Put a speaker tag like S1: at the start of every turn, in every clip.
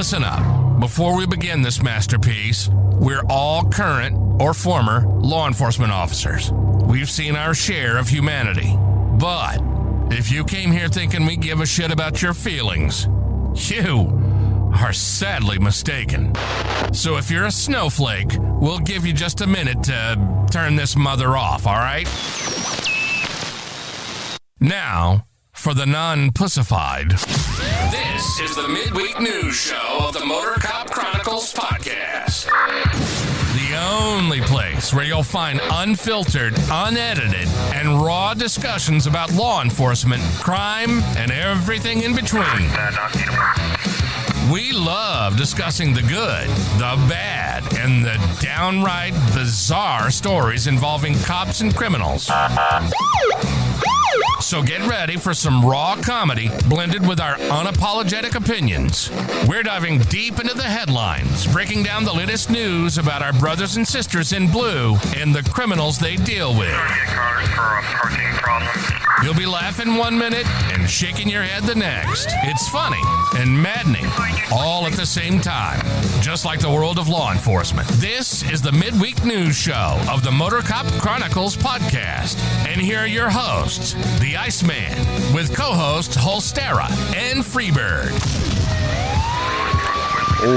S1: Listen up. Before we begin this masterpiece, we're all current or former law enforcement officers. We've seen our share of humanity. But if you came here thinking we give a shit about your feelings, you are sadly mistaken. So if you're a snowflake, we'll give you just a minute to turn this mother off, all right? Now, for the non-pussified. This is the midweek news show of the MOTORCOP Chronicles podcast. The only place where you'll find unfiltered, unedited, and raw discussions about law enforcement, crime, and everything in between. We love discussing the good, the bad, and the downright bizarre stories involving cops and criminals. So get ready for some raw comedy blended with our unapologetic opinions. We're diving deep into the headlines, breaking down the latest news about our brothers and sisters in blue and the criminals they deal with. You'll be laughing 1 minute and shaking your head the next. It's funny and maddening all at the same time, just like the world of law enforcement. This is the midweek news show of the MOTORCOP Chronicles podcast. And here are your hosts, the Iceman, with co-hosts Holstera and Freebird.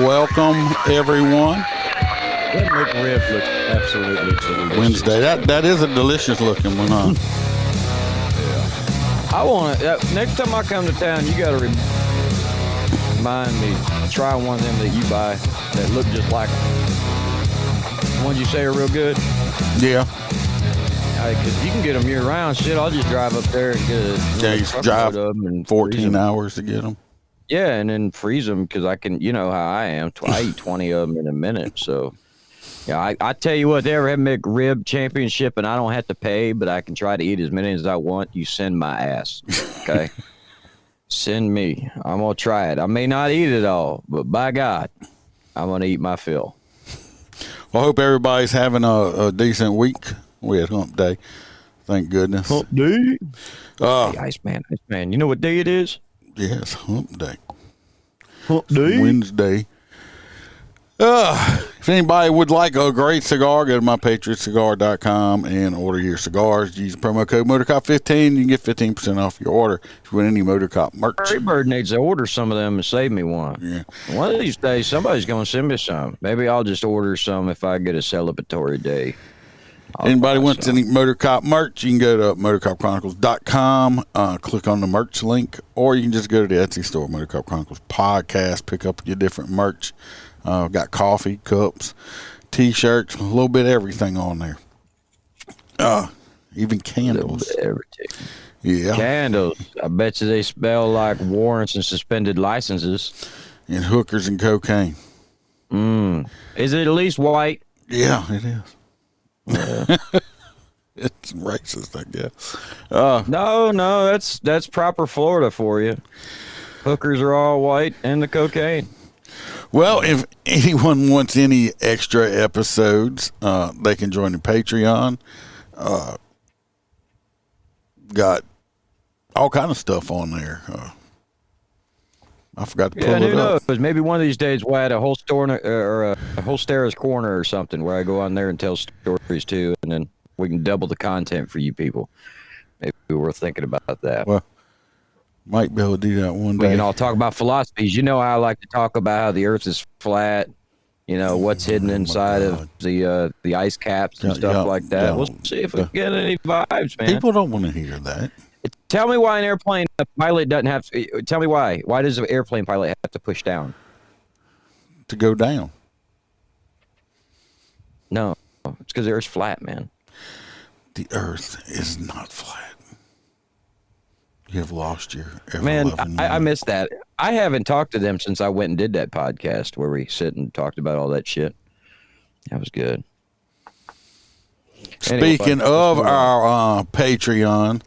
S2: Welcome, everyone.
S3: That McRib looks absolutely delicious.
S2: Wednesday. That is a delicious looking one, huh?
S3: I want to, next time I come to town, you got to remind me to try one of them that you buy that look just like them. The ones you say are real good?
S2: Yeah.
S3: Because you can get them year round. Shit, I'll just drive up there and get a
S2: You drive 14 hours to get them.
S3: Yeah, and then freeze them because I can, you know how I am. I eat 20 of them in a minute. So, yeah, I tell you what, they ever have McRib Championship and I don't have to pay, but I can try to eat as many as I want. You send my ass, okay? Send me. I'm going to try it. I may not eat it all, but by God, I'm going to eat my fill.
S2: Well, I hope everybody's having a decent week. We had hump day. Thank goodness.
S3: Hump day? Hey, Iceman. You know what day it is?
S2: Yes, hump day.
S3: Hump day?
S2: Wednesday. If anybody would like a great cigar, go to mypatriotcigar.com and order your cigars. Use the promo code MOTORCOP15. You can get 15% off your order if you want any MOTORCOP merch.
S3: Freebird needs to order some of them and save me one.
S2: Yeah.
S3: One of these days, somebody's going to send me some. Maybe I'll just order some if I get a celebratory day.
S2: Anybody wants any MOTORCOP merch, you can go to MotorCopChronicles.com, click on the merch link, or you can just go to the Etsy store, MOTORCOP Chronicles Podcast, pick up your different merch. Got coffee, cups, T-shirts, a little bit of everything on there. Even candles.
S3: A little bit of everything.
S2: Yeah.
S3: Candles. I bet you they smell like warrants and suspended licenses.
S2: And hookers and cocaine.
S3: Is it at least white?
S2: Yeah, it is. It's racist, I guess.
S3: No, that's proper Florida for you. Hookers are all white and the cocaine.
S2: Well, if anyone wants any extra episodes, they can join the Patreon. Got all kind of stuff on there. I forgot to pull it up.
S3: Knows? Maybe one of these days we'll add a whole store or a Holstera's Corner or something where I go on there and tell stories too, and then we can double the content for you people. Maybe we're thinking about that.
S2: Well, might be able to do that one day.
S3: We can all talk about philosophies. You know how I like to talk about how the Earth is flat. You know what's hidden inside of the ice caps and stuff like that. We'll see if we get any vibes, man.
S2: People don't want to hear that.
S3: Tell me why an airplane pilot doesn't have to. Tell me why. Why does an airplane pilot have to push down?
S2: To go down.
S3: No, it's because the Earth's flat, man.
S2: The Earth is not flat. You have lost your
S3: man. I missed that. I haven't talked to them since I went and did that podcast where we sit and talked about all that shit. That was good.
S2: Speaking of our Patreon,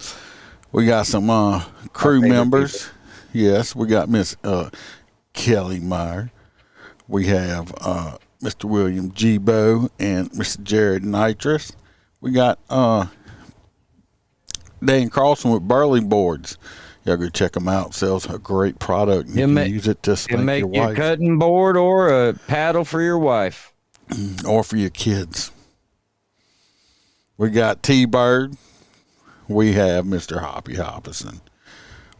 S2: we got some crew members.
S3: People.
S2: Yes, we got Miss Kelly Meyer. We have Mr. William Gbo and Mr. Jared Nitrous. We got Dan Carlson with Burley Boards Y'all go check them out. Sells a great product. You can use it to spank
S3: make
S2: your wife.
S3: your cutting board or a paddle for your wife.
S2: Or for your kids. We got T-Bird. We have Mr. Hoppy Hoppison.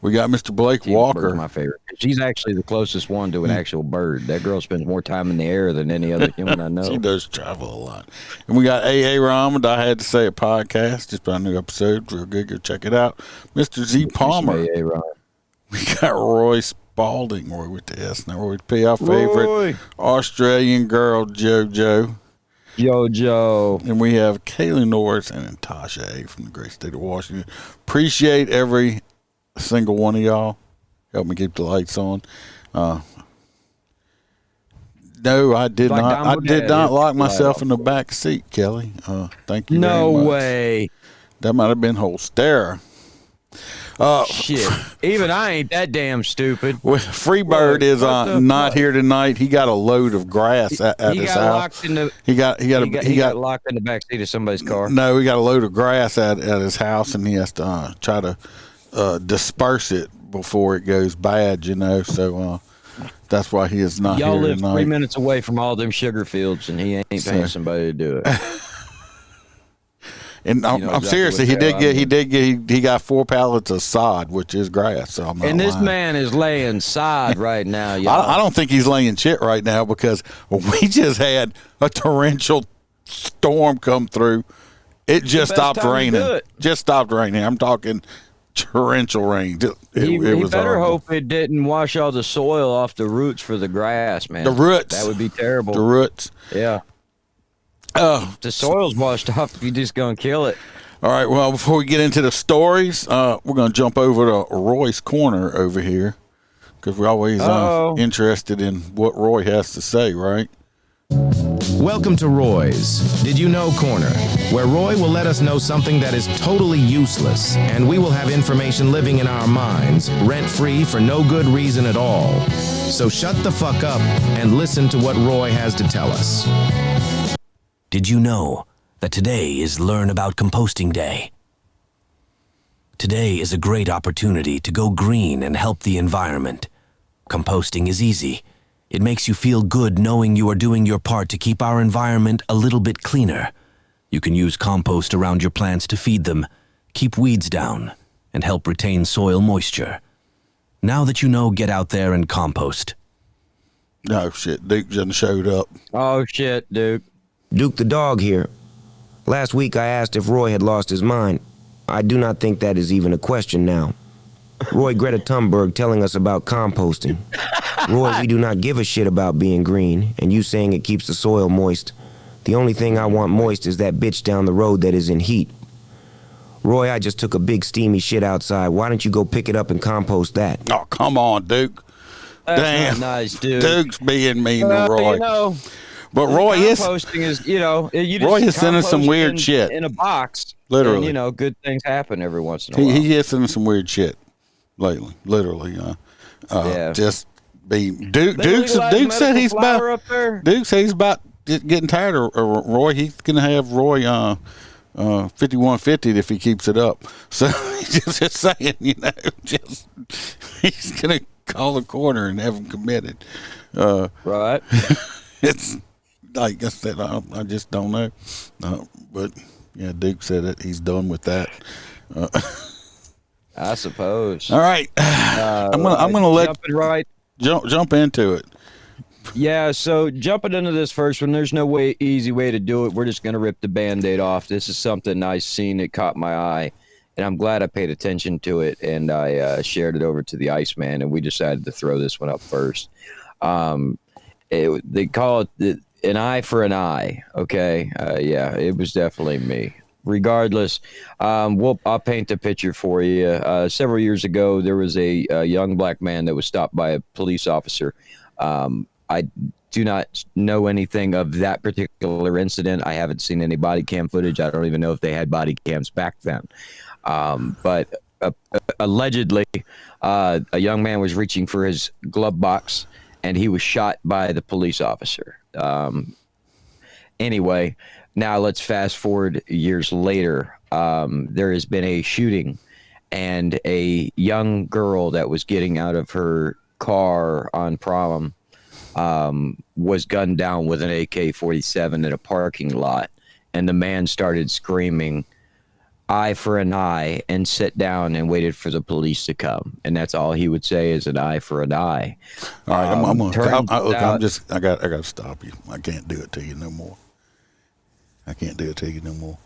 S2: We got Mr. Blake Walker.
S3: My favorite. She's actually the closest one to an actual bird. That girl spends more time in the air than any other human I know.
S2: She does travel a lot. And we got A.A. Rahmond. I had to say a podcast. Just about a new episode. Real good. Go check it out. Mr. Z Palmer.
S3: A.A. Rahmond.
S2: We got Roy Spalding. Roy with the S. Now Roy with P. Our favorite Australian girl, JoJo.
S3: Jojo.
S2: And we have Kaylee Norris and Tasha A. from the great state of Washington. Appreciate every single one of y'all. Help me keep the lights on. No, I did
S3: like
S2: not. I did not lock myself in the back seat, Kelly. Thank you.
S3: No
S2: very much.
S3: way.
S2: That might have been Holstera.
S3: Shit. Even I ain't that damn stupid.
S2: Freebird is not here tonight. He got a load of grass at his house. He got
S3: locked in the back seat of somebody's car.
S2: No, he got a load of grass at his house, and he has to try to disperse it before it goes bad. So that's why he is not here tonight.
S3: Y'all live 3 minutes away from all them sugar fields, and he ain't paying somebody to do it.
S2: And I'm serious. He got 4 pallets of sod, which is grass. So I'm not
S3: and this
S2: lying.
S3: man is laying sod right now. Y'all.
S2: I don't think he's laying shit right now because we just had a torrential storm come through. It just stopped raining. Just stopped raining. I'm talking torrential rain.
S3: He
S2: was
S3: better
S2: horrible.
S3: hope it didn't wash all the soil off the roots for the grass, man.
S2: The roots.
S3: That would be terrible.
S2: The roots.
S3: Yeah. The soil's washed off. You're just going to kill it.
S2: All right. Well, before we get into the stories, we're going to jump over to Roy's Corner over here because we're always interested in what Roy has to say, right?
S4: Welcome to Roy's Did You Know Corner, where Roy will let us know something that is totally useless, and we will have information living in our minds, rent-free for no good reason at all. So shut the fuck up and listen to what Roy has to tell us.
S5: Did you know that today is Learn About Composting Day? Today is a great opportunity to go green and help the environment. Composting is easy. It makes you feel good knowing you are doing your part to keep our environment a little bit cleaner. You can use compost around your plants to feed them, keep weeds down, and help retain soil moisture. Now that you know, get out there and compost.
S2: No shit, Duke just showed up.
S3: Oh shit, Duke.
S6: Duke the dog here. Last week I asked if Roy had lost his mind. I do not think that is even a question now. Roy Greta Thunberg telling us about composting. Roy, we do not give a shit about being green, and you saying it keeps the soil moist. The only thing I want moist is that bitch down the road that is in heat. Roy, I just took a big steamy shit outside. Why don't you go pick it up and compost that?
S2: Oh, come on, Duke.
S3: That's
S2: Damn.
S3: not nice, dude.
S2: Duke's being mean to Roy. But Roy
S3: composting is, you just
S2: Roy is sending some weird shit
S3: in a box.
S2: Literally,
S3: and, good things happen every once in a while.
S2: He is sending some weird shit lately. Literally,
S3: yeah.
S2: Just be Duke. Duke said he's about. Duke said he's about getting tired of Roy. He's gonna have Roy 5150 if he keeps it up. So he's just saying, just he's gonna call the corner and have him committed.
S3: Right.
S2: It's. Like I said, I just don't know. But yeah, Duke said it. He's done with that.
S3: I suppose.
S2: All right, I'm gonna let jump into it.
S3: Yeah, so jumping into this first one, there's no easy way to do it. We're just gonna rip the Band-Aid off. This is something I seen that caught my eye, and I'm glad I paid attention to it, and I shared it over to the Iceman, and we decided to throw this one up first. They call it an eye for an eye. Okay. Yeah, it was definitely me. Regardless, I'll paint the picture for you. Several years ago, there was a young black man that was stopped by a police officer. I do not know anything of that particular incident. I haven't seen any body cam footage. I don't even know if they had body cams back then. But allegedly, a young man was reaching for his glove box, and he was shot by the police officer. Anyway, now let's fast forward years later. There has been a shooting and a young girl that was getting out of her car on prom was gunned down with an AK-47 in a parking lot, and the man started screaming, "Eye for an eye," and sit down and waited for the police to come. And that's all he would say is an eye for an eye.
S2: All right, I got to stop you. I can't do it to you no more. I can't do it to you no more.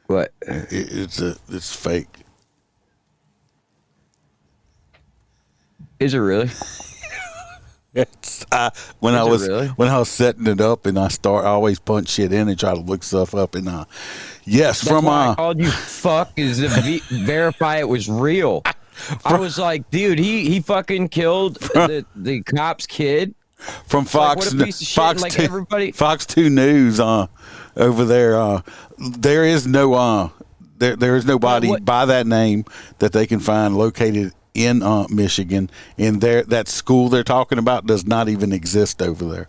S3: What?
S2: It's fake.
S3: Is it really?
S2: It's when I was setting it up and I always punch shit in and try to look stuff up and yes,
S3: That's
S2: from
S3: why I called you fuck is to verify it was real. I was like, dude, he fucking killed the cop's kid.
S2: From Fox,
S3: like, what a piece of shit.
S2: Fox,
S3: like
S2: 2,
S3: everybody.
S2: Fox 2 News over there. There is no there is nobody by that name that they can find located in Michigan, and that school they're talking about does not even exist over there.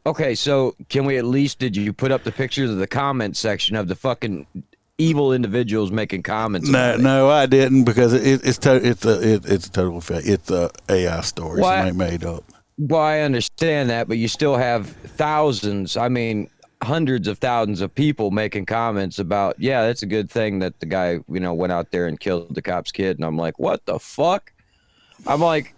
S3: Okay, so can we at least, did you put up the pictures of the comment section of the fucking evil individuals making comments?
S2: No, I didn't, because it's a total fake. It's a AI story somebody made up.
S3: Well, I understand that, but you still have thousands, I mean, hundreds of thousands of people making comments about, yeah, that's a good thing that the guy, went out there and killed the cop's kid. And I'm like, what the fuck? I'm like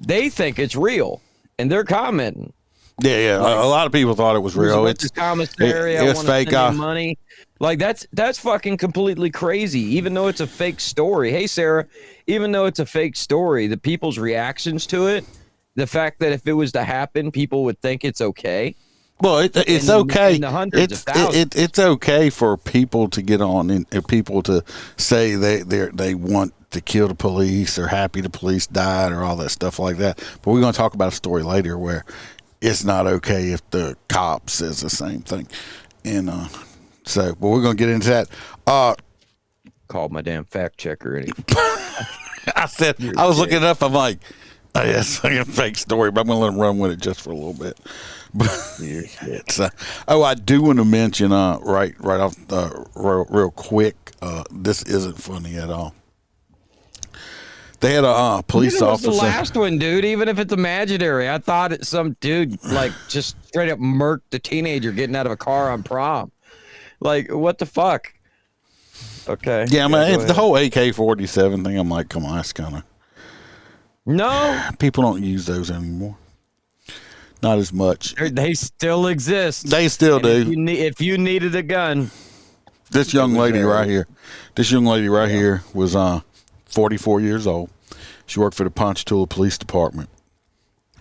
S3: they think it's real and they're commenting.
S2: Yeah. Like, a lot of people thought it was real.
S3: It's commissary.
S2: It's fake.
S3: Money. Like that's fucking completely crazy. Even though it's a fake story. Hey, Sarah, even though it's a fake story, the people's reactions to it, the fact that if it was to happen, people would think it's okay.
S2: Well, it's okay.
S3: In the hundreds of thousands.
S2: It's okay for people to get on and people to say they want to kill the police or happy the police died or all that stuff like that. But we're going to talk about a story later where it's not okay if the cop says the same thing. And but we're going to get into that.
S3: Called my damn fact checker.
S2: I said, I was looking it up. I'm like, oh, yeah, it's like a fake story, but I'm going to let him run with it just for a little bit. But I do want to mention right off real quick. This isn't funny at all. They had a police officer.
S3: The last one, dude. Even if it's imaginary, I thought it's some dude like just straight up murked a teenager getting out of a car on prom. Like, what the fuck? Okay.
S2: Yeah, man, the whole AK-47 thing. I'm like, come on, that's kind of
S3: no.
S2: People don't use those anymore. Not as much.
S3: They still exist.
S2: They still do.
S3: If you needed a gun. This
S2: young lady right here was 44 years old. She worked for the Ponchatoula Police Department.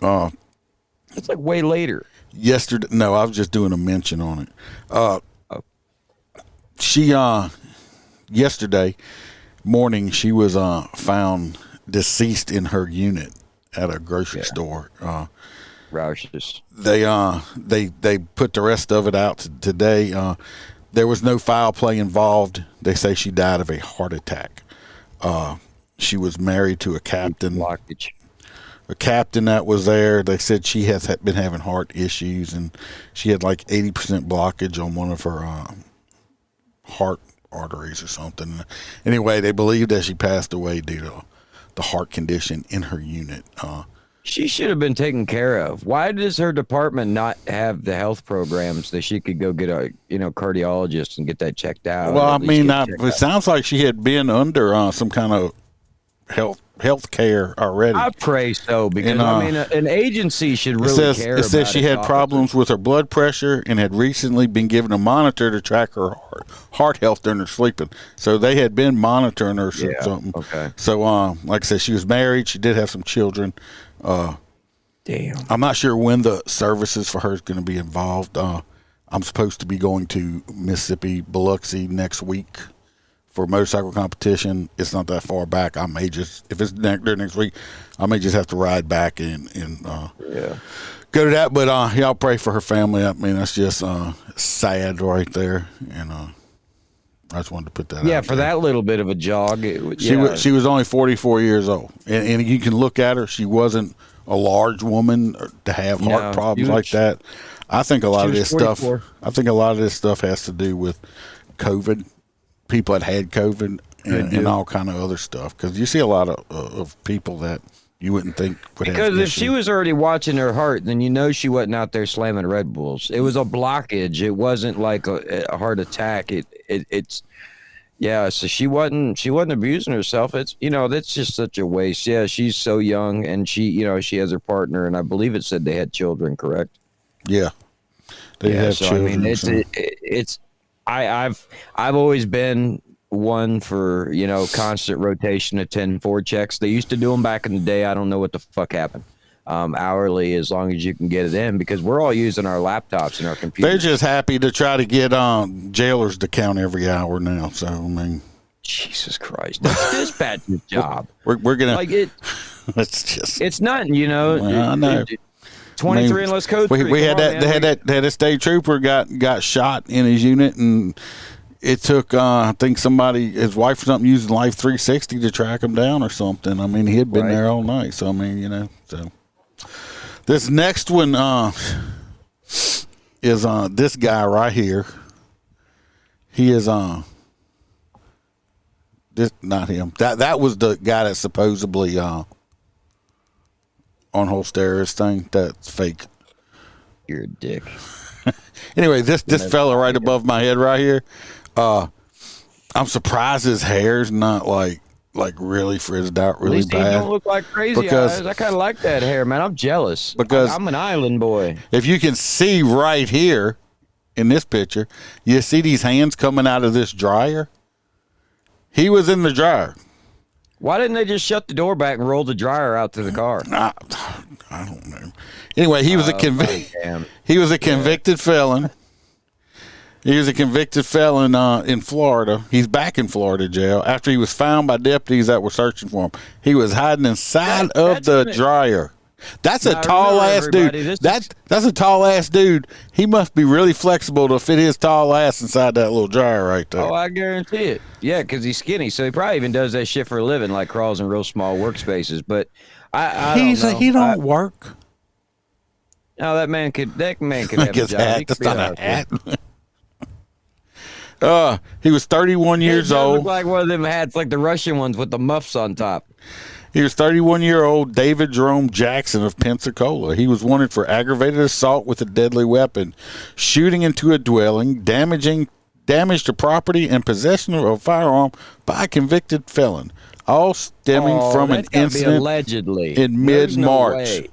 S3: It's like way later.
S2: Yesterday, no, I was just doing a mention on it. She yesterday morning she was found deceased in her unit at a grocery store.
S3: Rouses.
S2: They put the rest of it out today. There was no foul play involved. They say she died of a heart attack. She was married to a captain.
S3: Blockage.
S2: A captain that was there. They said she has been having heart issues, and she had like 80% blockage on one of her heart arteries or something. Anyway, they believe that she passed away due to the heart condition in her unit.
S3: She should have been taken care of. Why does her department not have the health programs that she could go get a cardiologist and get that checked out?
S2: Well, I mean, it sounds like she had been under some kind of health care already.
S3: I pray so, because an agency should really care. It
S2: says she had problems with her blood pressure and had recently been given a monitor to track her heart health during her sleeping. So they had been monitoring her or something.
S3: Okay.
S2: So, like I said, she was married. She did have some children.
S3: Damn.
S2: I'm not sure when the services for her is going to be involved. I'm supposed to be going to Mississippi, Biloxi next week for a motorcycle competition. It's not that far back. I may just, if it's during next week, I may just have to ride back and go to that. But y'all pray for her family. I mean, that's just sad right there. And I just wanted to put that out.
S3: Yeah, for that little bit of a jog.
S2: She was only 44 years old. And you can look at her. She wasn't a large woman to have heart problems like that. I think a lot of this 44. stuff has to do with COVID. People had COVID and all kind of other stuff. Because you see a lot of people that you wouldn't think would have.
S3: Because if she was already watching her heart, then you know she wasn't out there slamming Red Bulls. It was a blockage. It wasn't like a heart attack. It's yeah. So she wasn't abusing herself. It's that's just such a waste. Yeah, she's so young, and she has her partner, and I believe it said they had children. Correct?
S2: Yeah, they have children.
S3: I've always been one for constant rotation of 10-4 checks. They used to do them back in the day. I don't know what the fuck happened. Hourly, as long as you can get it in, because we're all using our laptops and our computers.
S2: They're just happy to try to get jailers to count every hour now. So I mean,
S3: Jesus Christ, that's dispatcher's job.
S2: We're gonna
S3: like it. It's not
S2: Well, I know.
S3: 23 and let's code.
S2: We had that. They had a state trooper got shot in his unit, and it took I think his wife or something, using Life 360 to track him down or something. I mean, he had been there all night. So I mean, so this next one is this guy right here. He is this not him. That was the guy that supposedly on whole terrorist thing. That's fake.
S3: You're a dick.
S2: Anyway, this fella right above my head right here, I'm surprised his hair's not like really frizzed out really
S3: At least
S2: bad.
S3: He don't look like crazy eyes. I kind of like that hair, man. I'm jealous.
S2: Because
S3: I'm an island boy.
S2: If you can see right here in this picture, you see these hands coming out of this dryer. He was in the dryer.
S3: Why didn't they just shut the door back and roll the dryer out to the car?
S2: I don't know. Anyway, he was a convicted felon. He was a convicted felon in Florida. He's back in Florida jail after he was found by deputies that were searching for him. He was hiding inside of the dryer. That's a tall ass dude. That's a tall ass dude. He must be really flexible to fit his tall ass inside that little dryer right there.
S3: Oh, I guarantee it. Yeah, because he's skinny, so he probably even does that shit for a living, like crawls in real small workspaces. But I don't know.
S2: He don't work.
S3: No, that man could have a job.
S2: That's not a hat. He was 31 years old.
S3: Look like one of them hats, like the Russian ones with the muffs on top.
S2: He was 31-year-old David Jerome Jackson of Pensacola. He was wanted for aggravated assault with a deadly weapon, shooting into a dwelling, damage to property, and possession of a firearm by a convicted felon, all stemming from an incident
S3: allegedly
S2: in mid-March.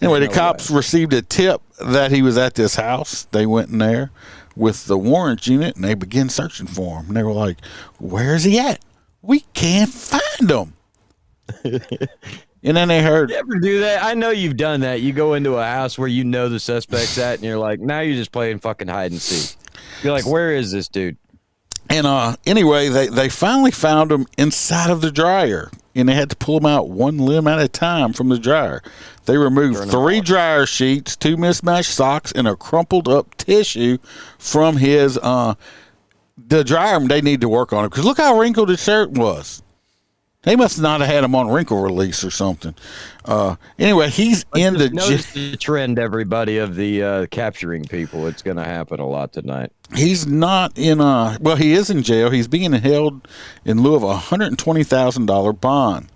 S2: Anyway, the cops received a tip that he was at this house. They went in there with the warrant unit, and they began searching for him. And they were like, "Where is he at? We can't find him." And then they heard.
S3: You ever do that? I know you've done that. You go into a house where you know the suspect's at, and you're like, now you're just playing fucking hide and seek. You're like, where is this dude?
S2: And anyway, they finally found him inside of the dryer, and they had to pull him out one limb at a time from the dryer. They removed 3 dryer sheets, 2 mismatched socks, and a crumpled up tissue from his the dryer. They need to work on it because look how wrinkled his shirt was. They must not have had him on wrinkle release or something. Anyway, he's in the
S3: notice the trend, everybody, of the capturing people. It's going to happen a lot tonight.
S2: He's not in well, he is in jail. He's being held in lieu of a $120,000 bond.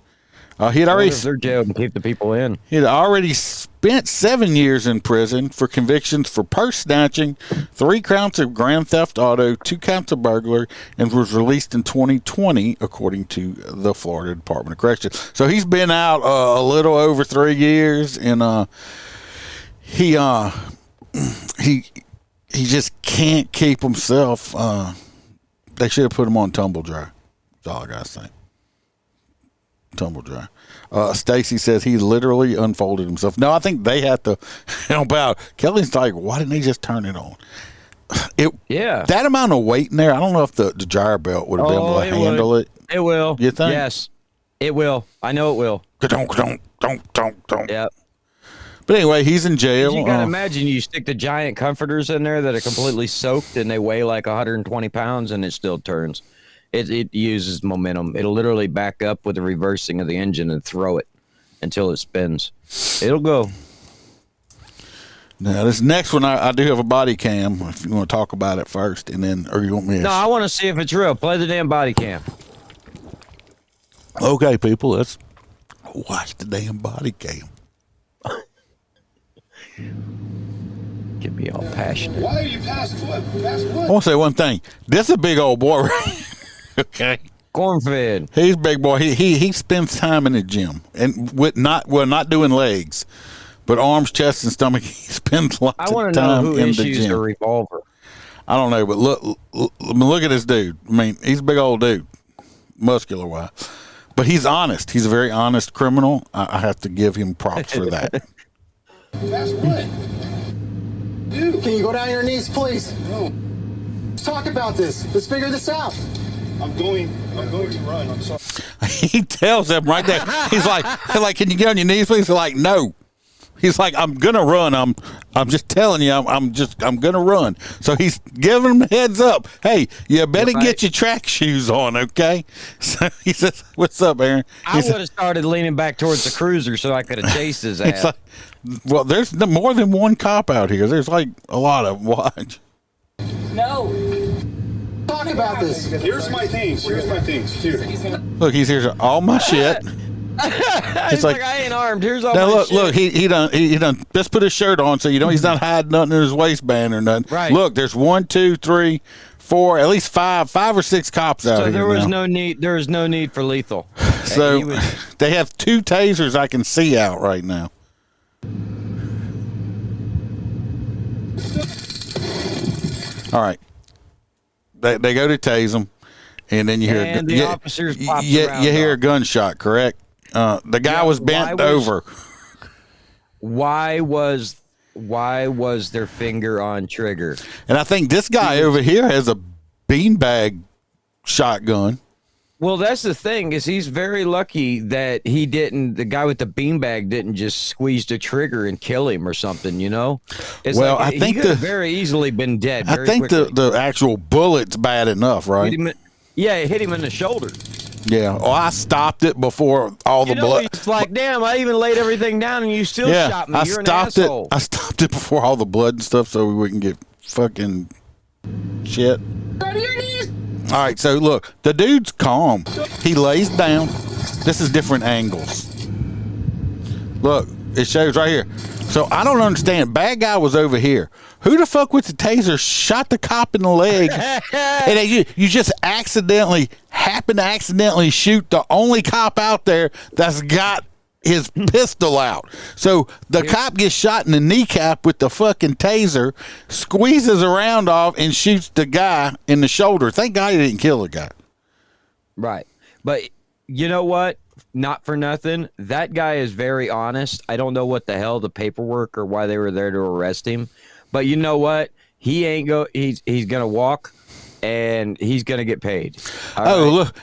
S2: He had already
S3: their jail to keep the people in.
S2: He had already spent 7 years in prison for convictions for purse snatching, 3 counts of grand theft auto, 2 counts of burglary, and was released in 2020, according to the Florida Department of Corrections. So he's been out a little over 3 years, and he just can't keep himself. They should have put him on tumble dry. That's all I gotta say. Tumble dry. Stacy says he literally unfolded himself. No, I think they had to help out. Kelly's like, why didn't they just turn it on? That amount of weight in there, I don't know if the dryer belt would have been able to handle it.
S3: It will.
S2: You think?
S3: Yes, it will. I know it will.
S2: Don't.
S3: Yeah.
S2: But anyway, he's in jail.
S3: You gotta imagine you stick the giant comforters in there that are completely soaked and they weigh like 120 pounds and it still turns. It uses momentum. It'll literally back up with the reversing of the engine and throw it until it spins. It'll go.
S2: Now, this next one, I do have a body cam. If you want to talk about it first, and then, or you want me to?
S3: No, I want to see if it's real. Play the damn body cam.
S2: Okay, people, let's watch the damn body cam.
S3: Get me all passionate.
S7: Why are you past what? Past
S2: I
S7: what?
S2: want to say one thing. This is a big old boy, right? Okay.
S3: Corn-fed.
S2: He's a big boy. He spends time in the gym and not doing legs, but arms, chest, and stomach. He spends lots
S3: I
S2: of
S3: want to know
S2: time
S3: who
S2: in the
S3: issues
S2: gym.
S3: the revolver.
S2: I don't know, but look at this dude. I mean, he's a big old dude, muscular wise, but he's honest. He's a very honest criminal. I have to give him props for that.
S7: Past what? Dude,
S8: Can you go down on your knees, please?
S7: no.
S8: Let's talk about this. Let's figure this out.
S7: I'm going to run. I'm sorry.
S2: He tells them right there. He's like, can you get on your knees, please? They're like, no. He's like, I'm gonna run. I'm just telling you, I'm gonna run. So he's giving them a heads up. Hey, you better get your track shoes on, okay? So he says, "What's up, Aaron?"
S3: I would have started leaning back towards the cruiser so I could have chased his
S2: It's
S3: ass.
S2: like, well, there's more than one cop out here. There's like a lot of them. Watch.
S8: Talk about this.
S7: Here's my things. Here.
S2: Look, he's here. All my shit.
S3: He's like, I ain't armed. Here's all
S2: Now
S3: my
S2: look,
S3: shit.
S2: he done just put his shirt on, so you know he's not hiding nothing in his waistband or nothing.
S3: Right.
S2: Look, there's 1, 2, 3, 4, at least five or six cops out
S3: So
S2: here.
S3: there was
S2: now.
S3: no need for lethal.
S2: So
S3: He was-
S2: they have 2 tasers I can see out right now. All right. They go to tase him, and then you hear
S3: And the officers pops
S2: you
S3: around
S2: hear a
S3: off.
S2: gunshot, correct? The guy
S3: Yeah,
S2: was bent over.
S3: Why was their finger on trigger?
S2: And I think this guy over here has a beanbag shotgun.
S3: Well, that's the thing is he's very lucky that the guy with the beanbag didn't just squeeze the trigger and kill him or something, you know? It's
S2: Well,
S3: like,
S2: I think
S3: he could have very easily been dead.
S2: I
S3: very
S2: think
S3: quickly.
S2: the actual bullet's bad enough, right?
S3: It hit him in the shoulder.
S2: Yeah. Oh, I stopped it before all the blood.
S3: He's like, damn, I even laid everything down and you still
S2: Yeah,
S3: shot me.
S2: I
S3: You're
S2: stopped
S3: an
S2: it.
S3: asshole.
S2: I stopped it before all the blood and stuff, so we wouldn't get fucking shit.
S8: Go to your knees.
S2: All right, so look, the dude's calm. He lays down. This is different angles. Look, it shows right here. So I don't understand. Bad guy was over here. Who the fuck with the taser shot the cop in the leg? And you just happen to accidentally shoot the only cop out there that's got his pistol out. So the cop gets shot in the kneecap with the fucking taser, squeezes a round off, and shoots the guy in the shoulder. Thank God he didn't kill the guy.
S3: Right. But you know what? Not for nothing. That guy is very honest. I don't know what the hell the paperwork or why they were there to arrest him. But you know what? He's gonna walk and he's gonna get paid. All right?
S2: Look,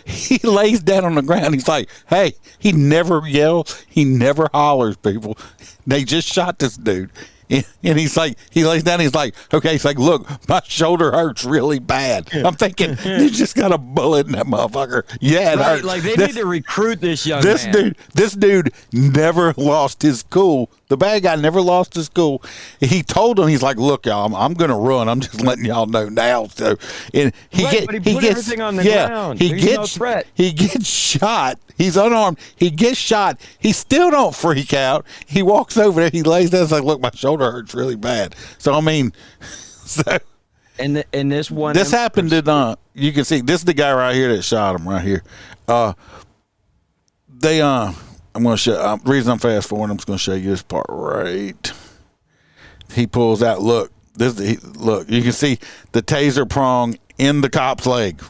S2: he lays down on the ground. He's like, hey, he never yells. He never hollers, people. They just shot this dude. And he's like, he lays down. He's like, okay. He's like, look, my shoulder hurts really bad. I'm thinking, you just got a bullet in that motherfucker. Yeah, it
S3: Right,
S2: hurts.
S3: like they need to recruit this young man.
S2: This dude never lost his cool. The bad guy never lost his cool. He told him, he's like, look, y'all, I'm going to run. I'm just letting y'all know now. So, and
S3: But he put everything on the ground. There's no threat.
S2: He gets shot. He's unarmed. He gets shot. He still don't freak out. He walks over there. He lays down. He's like, look, my shoulder hurts really bad. So, I mean,
S3: And this one.
S2: this happened in, you can see, this is the guy right here that shot him right here. I'm going to show, the reason I'm fast forwarding, I'm just going to show you this part right. He pulls out, look, look, you can see the taser prong in the cop's leg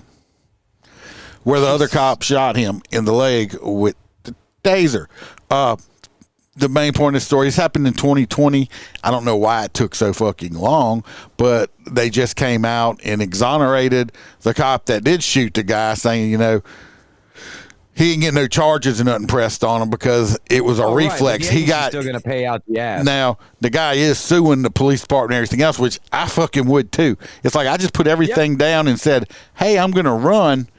S2: where the other cop shot him in the leg with the taser. The main point of the story, this happened in 2020. I don't know why it took so fucking long, but they just came out and exonerated the cop that did shoot the guy, saying, you know, he didn't get no charges and nothing pressed on him because it was a reflex.
S3: Right,
S2: he got
S3: still gonna pay out the ass.
S2: now. The guy is suing the police department and everything else, which I fucking would too. It's like I just put everything down and said, "Hey, I'm gonna run,"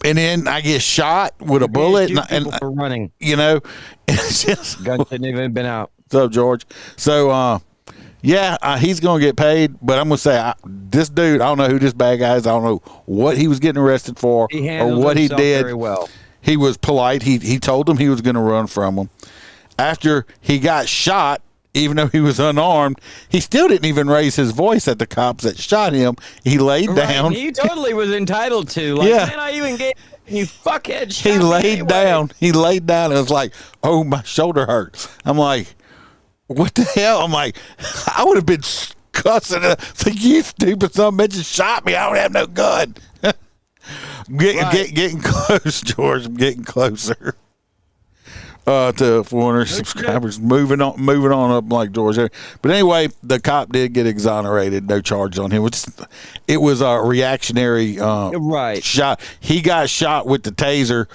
S2: and then I get shot with a bullet, and
S3: for running.
S2: you know, it's just
S3: Gun shouldn't even been out.
S2: what's up, George? So, he's going to get paid, but I'm going to say this dude, I don't know who this bad guy is. I don't know what he was getting arrested for
S3: He
S2: or
S3: handled
S2: what he
S3: himself
S2: did.
S3: very well.
S2: He was polite. He told them he was going to run from them. After he got shot, even though he was unarmed, he still didn't even raise his voice at the cops that shot him. He laid down.
S3: He totally was entitled to. Like,
S2: Yeah.
S3: man, I even gave you fuckhead shot
S2: He
S3: me
S2: laid
S3: anyway.
S2: down. He laid down. It was like, oh, my shoulder hurts. I'm like, what the hell? I'm like, I would have been cussing. It's like, you stupid son of a bitch just shot me. I don't have no gun. Getting close, George. I'm getting closer to 400 subscribers. Moving on up like George. But anyway, the cop did get exonerated. No charges on him. It was a reactionary shot. He got shot with the taser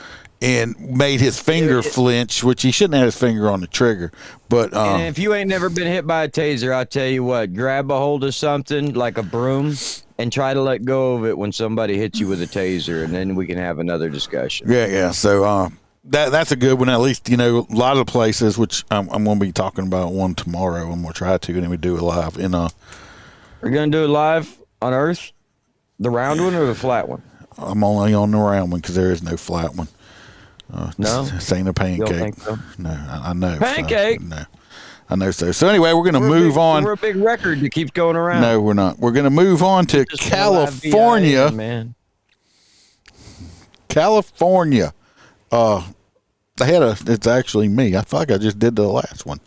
S2: and made his finger flinch, which he shouldn't have his finger on the trigger. But
S3: and if you ain't never been hit by a taser, I'll tell you what, grab a hold of something like a broom and try to let go of it when somebody hits you with a taser, and then we can have another discussion.
S2: Yeah. So that's a good one. At least, a lot of places, which I'm going to be talking about one tomorrow. I'm going to try to, and then we do it live. We're
S3: going to do it live on Earth? The round one or the flat one?
S2: I'm only on the round one because there is no flat one.
S3: No?
S2: This ain't a pancake.
S3: You don't think so?
S2: No, I know.
S3: Pancake?
S2: No. I know so. So anyway, we're going to move on.
S3: We're a big record that keeps going around.
S2: No, we're not. We're going to move on to California.
S3: Man.
S2: California. It's actually me. I thought I just did the last one.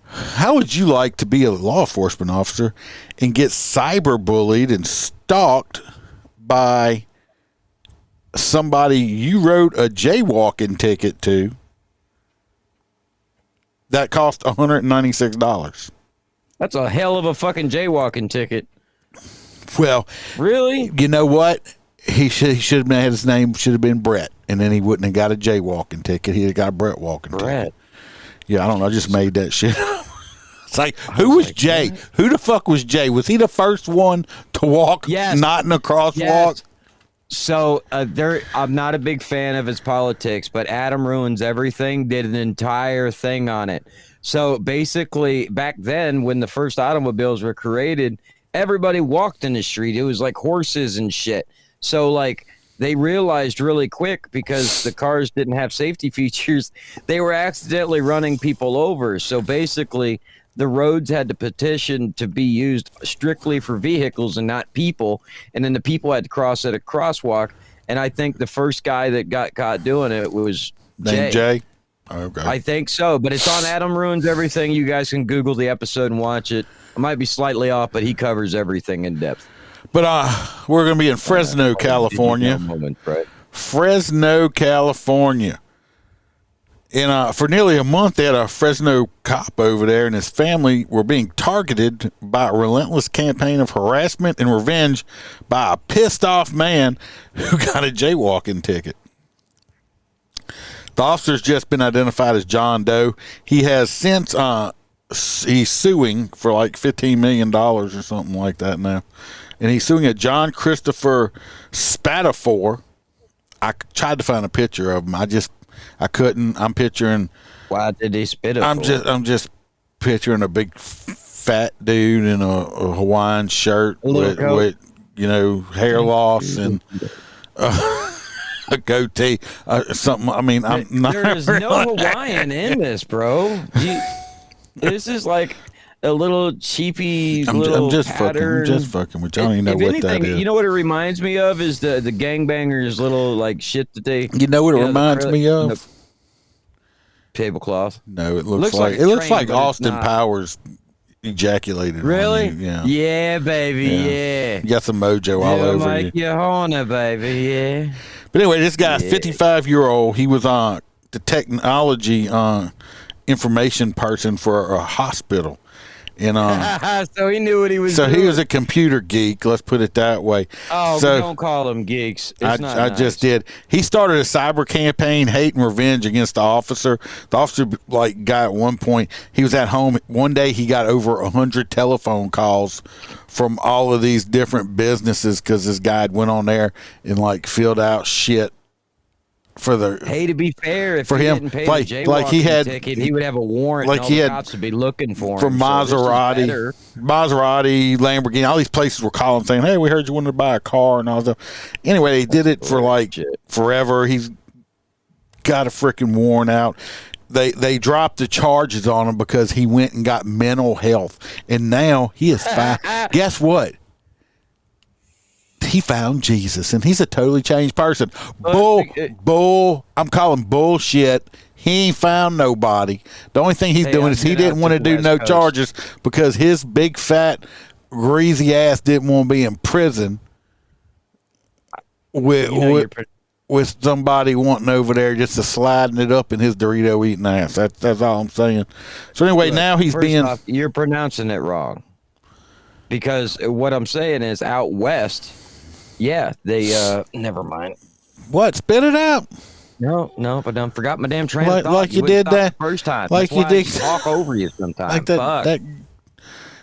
S2: How would you like to be a law enforcement officer and get cyberbullied and stalked by somebody you wrote a jaywalking ticket to that cost $196?
S3: That's a hell of a fucking jaywalking ticket.
S2: Well,
S3: really?
S2: You know what? He should have had his name should have been Brett, and then he wouldn't have got a jaywalking ticket. He'd have got a Brett walking ticket. Yeah, I don't know. I just made that shit up. It's like, who was Jay? What? Who the fuck was Jay? Was he the first one to walk not in a crosswalk?
S3: Yes. So I'm not a big fan of his politics, but Adam Ruins Everything did an entire thing on it. So basically, back then, when the first automobiles were created, everybody walked in the street. It was like horses and shit. So, like, they realized really quick, because the cars didn't have safety features, they were accidentally running people over. So basically, the roads had to petition to be used strictly for vehicles and not people. And then the people had to cross at a crosswalk. And I think the first guy that got caught doing it was Jay.
S2: Okay.
S3: I think so. But it's on Adam Ruins Everything. You guys can Google the episode and watch it. I might be slightly off, but he covers everything in depth.
S2: But we're going to be in Fresno, California. Fresno, California. And for nearly a month, they had a Fresno cop over there, and his family were being targeted by a relentless campaign of harassment and revenge by a pissed-off man who got a jaywalking ticket. The officer's just been identified as John Doe. He has since he's suing for like $15 million or something like that now. And he's suing a John Christopher Spatafor. I tried to find a picture of him. I couldn't. I'm picturing.
S3: Why did he spit it?
S2: I'm just picturing a big fat dude in a Hawaiian shirt with hair loss and a goatee. Something. I mean, I'm not.
S3: There's no Hawaiian in this, bro. This is like a little cheapy little
S2: I'm just
S3: pattern.
S2: fucking with you. I don't even know what that is.
S3: You know what it reminds me of is the gangbangers little like shit that they.
S2: You know what it reminds me of?
S3: Tablecloth.
S2: No, it looks like Austin Powers ejaculated.
S3: Really?
S2: On you. Yeah.
S3: Yeah, baby. Yeah.
S2: You got some mojo all over you.
S3: You're horny, baby. Yeah.
S2: But anyway, this guy's 55-year-old. He was on the technology information person for a hospital. And
S3: so he knew what he was doing.
S2: So he was a computer geek, let's put it that way.
S3: Oh,
S2: so
S3: we don't call them geeks. It's not
S2: I
S3: nice.
S2: just did. He started a cyber campaign, hate and revenge against the officer. The officer, got at one point, he was at home. One day he got over 100 telephone calls from all of these different businesses because this guy went on there and filled out shit. For the
S3: to be fair, if
S2: for
S3: he
S2: him,
S3: didn't pay
S2: like he had
S3: ticket, he would have a warrant.
S2: Like
S3: and all
S2: he
S3: the
S2: had
S3: cops would be looking for him.
S2: From Maserati, Lamborghini, all these places were calling saying, "Hey, we heard you wanted to buy a car," and all that. Anyway, they did it for forever. He's got a freaking warrant out. They dropped the charges on him because he went and got mental health, and now he is fine. Guess what? He found Jesus, and he's a totally changed person. Bull. I'm calling bullshit. He ain't found nobody. The only thing he's doing is he didn't want to do no charges because his big, fat, greasy ass didn't want to be in prison with somebody wanting over there just to sliding it up in his Dorito eating ass. That's all I'm saying. So anyway, now he's being.
S3: You're pronouncing it wrong. Because what I'm saying is out west, yeah, they never mind.
S2: What? Spit it out.
S3: No, but I forgot my damn train of thought.
S2: Like you did that
S3: first time.
S2: Like
S3: That's
S2: you
S3: why
S2: did.
S3: I talk over you sometimes.
S2: Like that.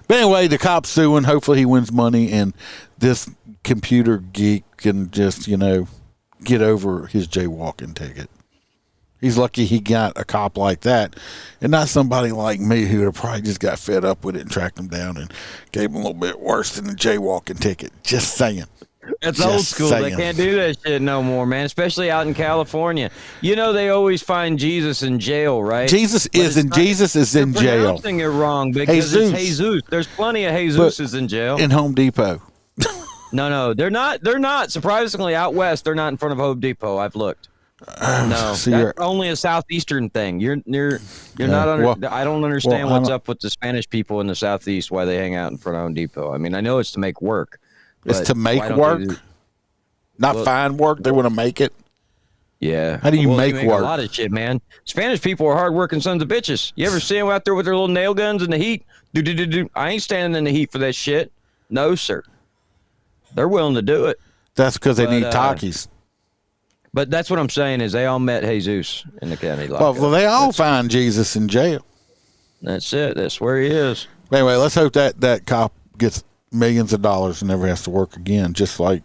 S2: But anyway, the cop's suing. Hopefully, he wins money, and this computer geek can just get over his jaywalking ticket. He's lucky he got a cop like that, and not somebody like me who would have probably just got fed up with it and tracked him down and gave him a little bit worse than the jaywalking ticket. Just saying.
S3: It's old school. They can't do that shit no more, man, especially out in California. They always find Jesus in jail, right?
S2: Jesus is in jail.
S3: Pronouncing it wrong because it's Jesus. There's plenty of Jesuses in jail.
S2: In Home Depot.
S3: No, they're not. They're not. Surprisingly, out west, they're not in front of Home Depot. I've looked. No, so that's only a southeastern thing. You're not under. I don't understand what's up with the Spanish people in the southeast. Why they hang out in front of Home Depot? I mean, I know it's to make work.
S2: It's to make work, not find work. They want to make it.
S3: Yeah.
S2: How do you make work?
S3: A lot of shit, man. Spanish people are hardworking sons of bitches. You ever see them out there with their little nail guns in the heat? I ain't standing in the heat for that shit. No, sir. They're willing to do it.
S2: That's because they need Takis.
S3: But that's what I'm saying is they all met Jesus in the county.
S2: Well, they all find Jesus in jail.
S3: That's it. That's where he is.
S2: Anyway, let's hope that cop gets millions of dollars and never has to work again. Just like,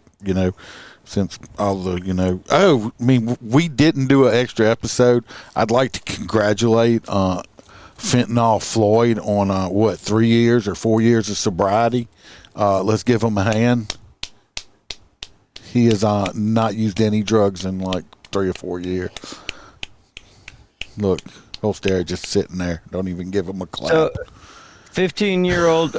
S2: since all the, we didn't do an extra episode. I'd like to congratulate Fentanyl Floyd on 3 years or 4 years of sobriety. Let's give him a hand. He has not used any drugs in like 3 or 4 years. Look, Holster just sitting there. Don't even give him a clap.
S3: So, 15-year-old,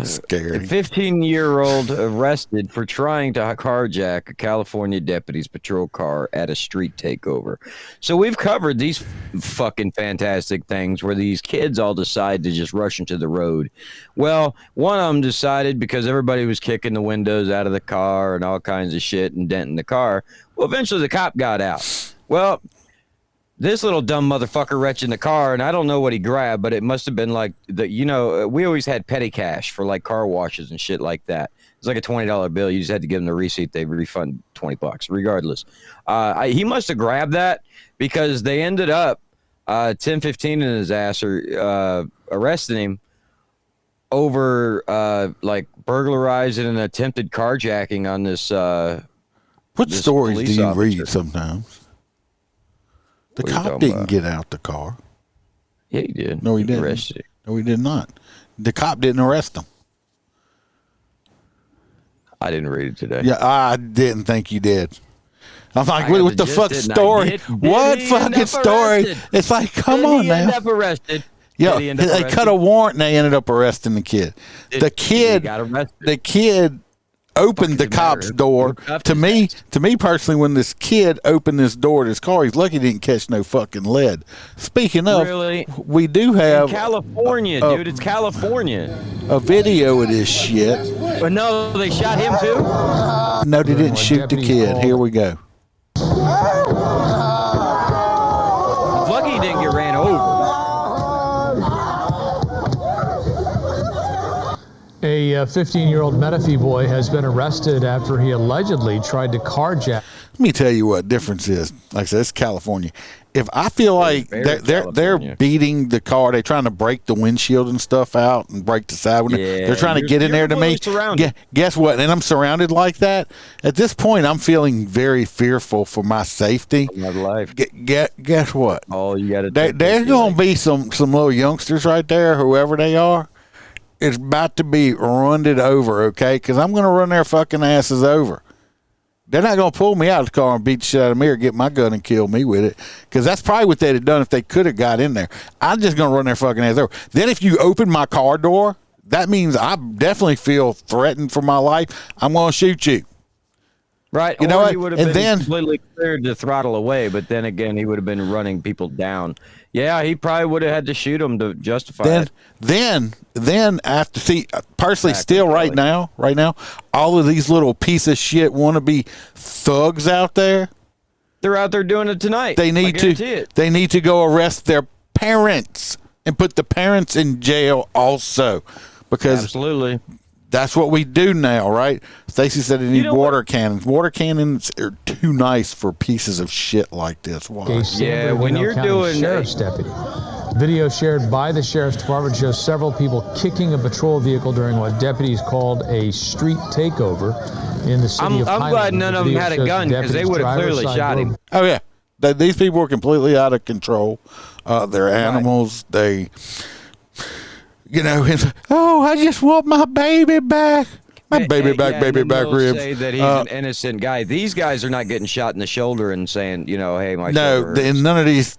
S2: scary.
S3: 15-year-old arrested for trying to carjack a California deputy's patrol car at a street takeover. So we've covered these fucking fantastic things where these kids all decide to just rush into the road. Well, one of them decided because everybody was kicking the windows out of the car and all kinds of shit and denting the car. Well, eventually the cop got out. Well, this little dumb motherfucker wretched in the car, and I don't know what he grabbed, but it must have been like we always had petty cash for like car washes and shit like that. It's like a $20 bill. You just had to give them the receipt. They refund $20 regardless. He must have grabbed that because they ended up 10-15 in his ass or arresting him over like burglarizing and attempted carjacking on this.
S2: What stories do you
S3: officer.
S2: read sometimes? The cop didn't get out the car.
S3: Yeah, he did.
S2: No, he didn't.
S3: Arrested him.
S2: No, he did not. The cop didn't arrest him.
S3: I didn't read it today.
S2: Yeah, I didn't think you did. I'm like, what the fuck story? What fucking story? It's like, come on now.
S3: End up arrested.
S2: Yeah, they cut a warrant and they ended up arresting the kid. The kid opened the cop's door. To me personally, when this kid opened this door to his car, he's lucky he didn't catch no fucking lead. Speaking of, we do have
S3: California, dude. It's California.
S2: A video of this shit.
S3: But no, they shot him too.
S2: No, they didn't shoot the kid. Here we go.
S3: He's lucky he didn't get ran over.
S9: A 15-year-old Menifee boy has been arrested after he allegedly tried to carjack.
S2: Let me tell you what difference is. Like I said, it's California. If I feel like they're beating the car, they're trying to break the windshield and stuff out and break the side window. Yeah, they're trying to get in there to me. Guess what? And I'm surrounded like that. At this point, I'm feeling very fearful for my safety.
S3: My life.
S2: Guess what?
S3: Oh, you got to.
S2: There's going to be some little youngsters right there, whoever they are. It's about to be run over, okay? Because I'm going to run their fucking asses over. They're not going to pull me out of the car and beat the shit out of me or get my gun and kill me with it, because that's probably what they'd have done if they could have got in there. I'm just going to run their fucking ass over. Then if you open my car door, that means I definitely feel threatened for my life. I'm going to shoot you.
S3: Right.
S2: You know what?
S3: He would have been completely cleared to throttle away, but then again, he would have been running people down. Yeah, he probably would have had to shoot him to justify it.
S2: Then after, personally, still right now, all of these little piece of shit wannabe thugs out there,
S3: they're out there doing it tonight.
S2: They need to go arrest their parents and put the parents in jail also, because
S3: absolutely.
S2: That's what we do now, right? Stacy said they need water cannons. Water cannons are too nice for pieces of shit like this. Why?
S3: Yeah, when you're doing
S9: sheriff's deputy. Video shared by the sheriff's department shows several people kicking a patrol vehicle during what deputies called a street takeover in the city of Highland.
S3: I'm glad none of them had a gun, because they would have clearly shot him.
S2: Oh yeah, these people were completely out of control. They're animals. They. You know, I just want my baby back. My baby back ribs.
S3: Say that he's an innocent guy. These guys are not getting shot in the shoulder and saying, hey, my shoulder hurts.
S2: None of these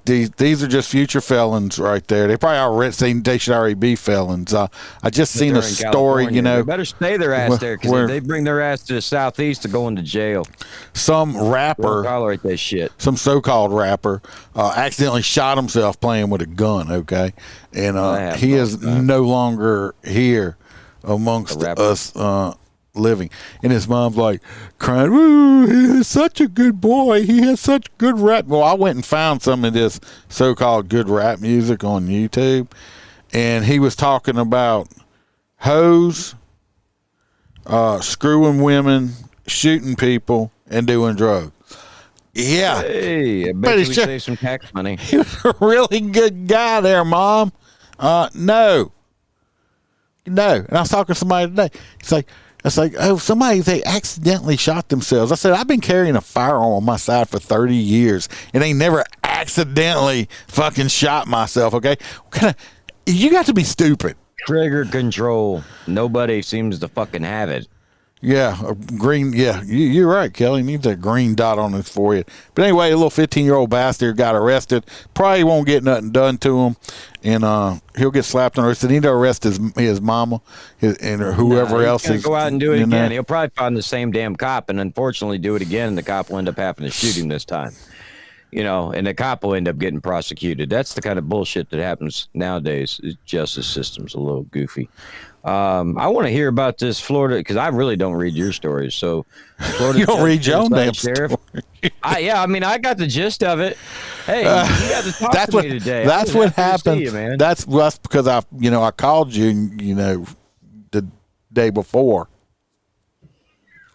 S2: are just future felons right there. They probably already they should already be felons. I just seen a story,
S3: They better stay their ass there, because if they bring their ass to the southeast, they're going to jail.
S2: Some rapper,
S3: tolerate that shit.
S2: Some so-called rapper accidentally shot himself playing with a gun. Okay, and he is no longer here amongst us living, and his mom's like crying, "Ooh, he's such a good boy, he has such good rap." Well, I went and found some of this so-called good rap music on YouTube, and he was talking about hoes, screwing women, shooting people, and doing drugs. Yeah,
S3: hey, I bet you we save some tax money.
S2: He was a really good guy there, Mom. No, and I was talking to somebody today. It's like, oh, they accidentally shot themselves. I said, I've been carrying a firearm on my side for 30 years, and they never accidentally fucking shot myself, okay? You got to be stupid.
S3: Trigger control. Nobody seems to fucking have it.
S2: Yeah, a green. Yeah, you're right, Kelly. He needs a green dot on his forehead. But anyway, a little 15-year-old bastard got arrested. Probably won't get nothing done to him, and he'll get slapped on the wrist. They need to arrest his mama and whoever else is.
S3: Go out and do it again. He'll probably find the same damn cop, and unfortunately do it again. And the cop will end up having to shoot him this time. And the cop will end up getting prosecuted. That's the kind of bullshit that happens nowadays. The justice system's a little goofy. I want to hear about this Florida, because I really don't read your stories. So, Florida
S2: you don't read your own damn
S3: sheriff. I got the gist of it. Hey, you got to talk to me today.
S2: That's what happened. Man. That's because I called you, the day before.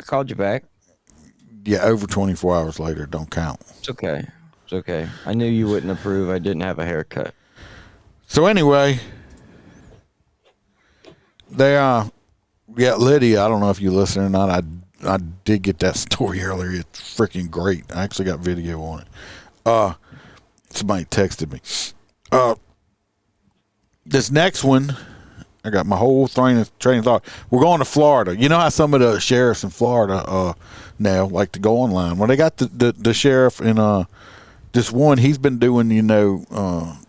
S3: I called you back.
S2: Yeah, over 24 hours later, don't count.
S3: It's okay. It's okay. I knew you wouldn't approve. I didn't have a haircut.
S2: So anyway, Lydia, I don't know if you listen or not. I did get that story earlier. It's freaking great. I actually got video on it. Somebody texted me. This next one, I got my whole train of thought. We're going to Florida. You know how some of the sheriffs in Florida now like to go online. Well, they got the sheriff in this one. He's been doing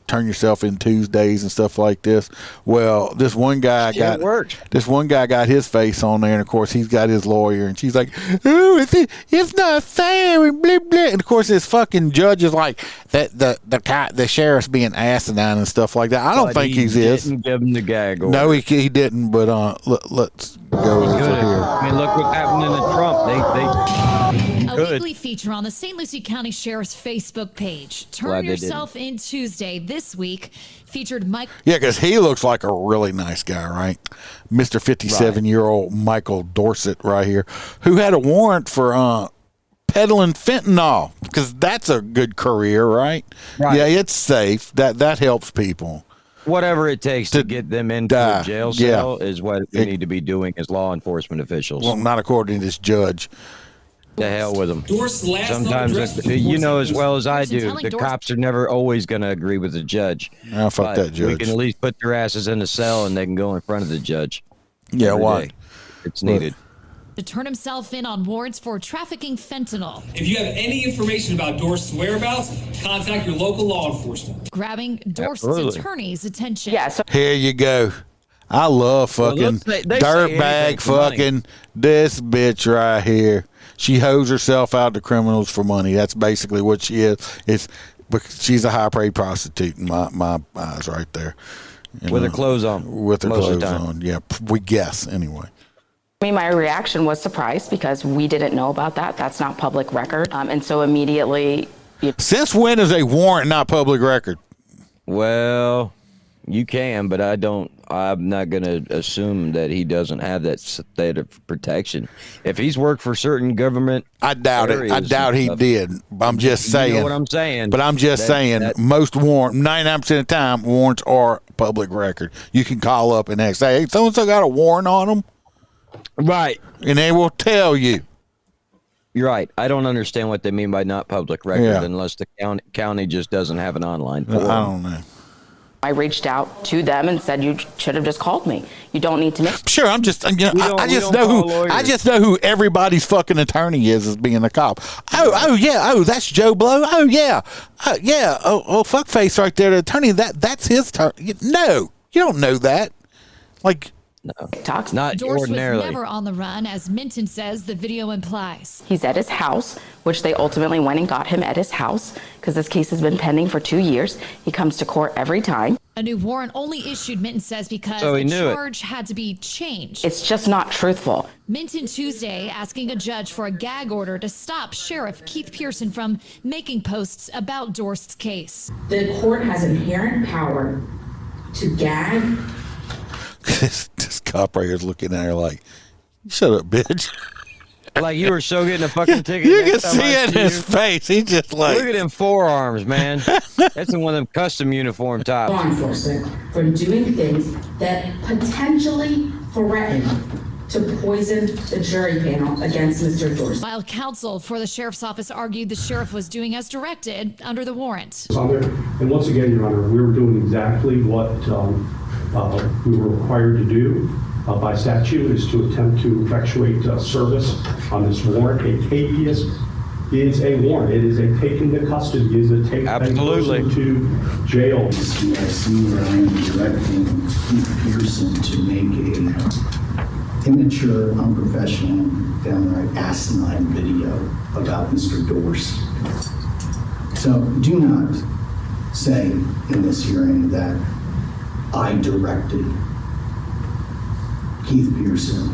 S2: turn yourself in Tuesdays and stuff like this. Well, this one guy got his face on there, and of course he's got his lawyer, and she's like, "Oh, it's not fair," and blah blah. And of course this fucking judge is like, the sheriff's being asinine and stuff like that. I don't think he is.
S3: Didn't give him the gag order.
S2: No, he didn't. But let's go over here.
S3: I mean, look what happened in the Trump.
S10: A weekly feature on the St. Lucie County Sheriff's Facebook page. Turn yourself in Tuesday this week featured Mike.
S2: Yeah, because he looks like a really nice guy, right? Mr. 57-year-old Michael Dorset right here, who had a warrant for peddling fentanyl, because that's a good career, right? Yeah, it's safe. That helps people.
S3: Whatever it takes to get them into a jail cell is what we need to be doing as law enforcement officials.
S2: Well, not according to this judge.
S3: The hell with them. Sometimes, you know as well as I do, the cops are never always going to agree with the judge.
S2: Oh, fuck that judge.
S3: We can at least put their asses in the cell and they can go in front of the judge.
S2: Yeah, why?
S3: It's needed.
S10: to turn himself in on warrants for trafficking fentanyl.
S11: If you have any information about Dorst's whereabouts, contact your local law enforcement.
S10: Grabbing Dorst's attorney's attention.
S12: Yes.
S2: Here you go. I love fucking dirtbag fucking this bitch right here. She hoes herself out to criminals for money. That's basically what she is. She's a high-paid prostitute in my eyes right there.
S3: With her clothes on.
S2: With her clothes on, yeah. We guess, anyway.
S12: I mean, my reaction was surprised because we didn't know about that. That's not public record. And so immediately...
S2: Since when is a warrant not public record?
S3: Well, you can, but I'm not going to assume that he doesn't have that state of protection. If he's worked for certain government...
S2: I doubt it. I doubt he did. I'm just saying.
S3: You know what I'm saying?
S2: But I'm just saying, most warrants, 99% of the time, warrants are public record. You can call up and ask, hey, so-and-so got a warrant on them?
S3: Right.
S2: And they will tell you.
S3: You're right. I don't understand what they mean by not public record unless the county just doesn't have an online form.
S2: I don't know.
S12: I reached out to them and said, you should have just called me. You don't need to make...
S2: Sure, I'm just, I just know who everybody's fucking attorney is as being a cop. Oh yeah, that's Joe Blow. Oh yeah, fuckface right there, the attorney. That's his turn. No, you don't know that. Like,
S3: no, not
S10: Dorst
S3: ordinarily.
S10: was never on the run, as Minton says the video implies.
S12: He's at his house, which they ultimately went and got him at his house because this case has been pending for 2 years. He comes to court every time.
S10: A new warrant only issued, Minton says, because
S3: the
S10: charge had to be changed.
S12: It's just not truthful.
S10: Minton Tuesday asking a judge for a gag order to stop Sheriff Keith Pearson from making posts about Dorst's case.
S13: The court has inherent power to gag.
S2: This cop right here is looking at her like, shut up, bitch.
S3: Like you were so getting a fucking ticket.
S2: You can see it in his face. He's just like,
S3: look at them forearms, man. That's in one of them custom uniform tops.
S13: Law enforcement from doing things that potentially threaten to poison the jury panel against Mr. Dorst.
S10: While counsel for the sheriff's office argued the sheriff was doing as directed under the warrant.
S14: And once again, Your Honor, we were doing exactly what we were required to do by statute, is to attempt to effectuate service on this warrant. A habeas is a warrant. It is a take into custody. It is a take a person to jail.
S15: I see where I am directing Keith Pearson to make a immature, unprofessional, downright asinine video about Mr. Dorst. So do not say in this hearing that I directed Keith Pearson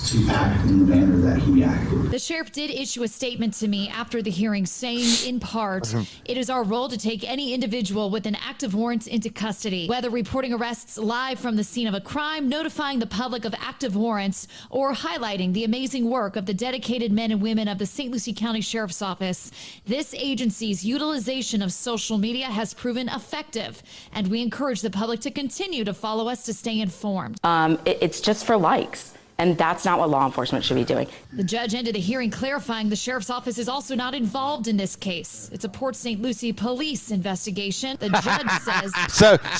S15: to act in the manner that he acted.
S10: The sheriff did issue a statement to me after the hearing saying, in part, it is our role to take any individual with an active warrant into custody, whether reporting arrests live from the scene of a crime, notifying the public of active warrants, or highlighting the amazing work of the dedicated men and women of the St. Lucie County Sheriff's Office. This agency's utilization of social media has proven effective, and we encourage the public to continue to follow us to stay informed.
S12: It's just for likes. And that's not what law enforcement should be doing.
S10: The judge ended the hearing clarifying the sheriff's office is also not involved in this case. It's a Port St. Lucie police investigation. The judge says...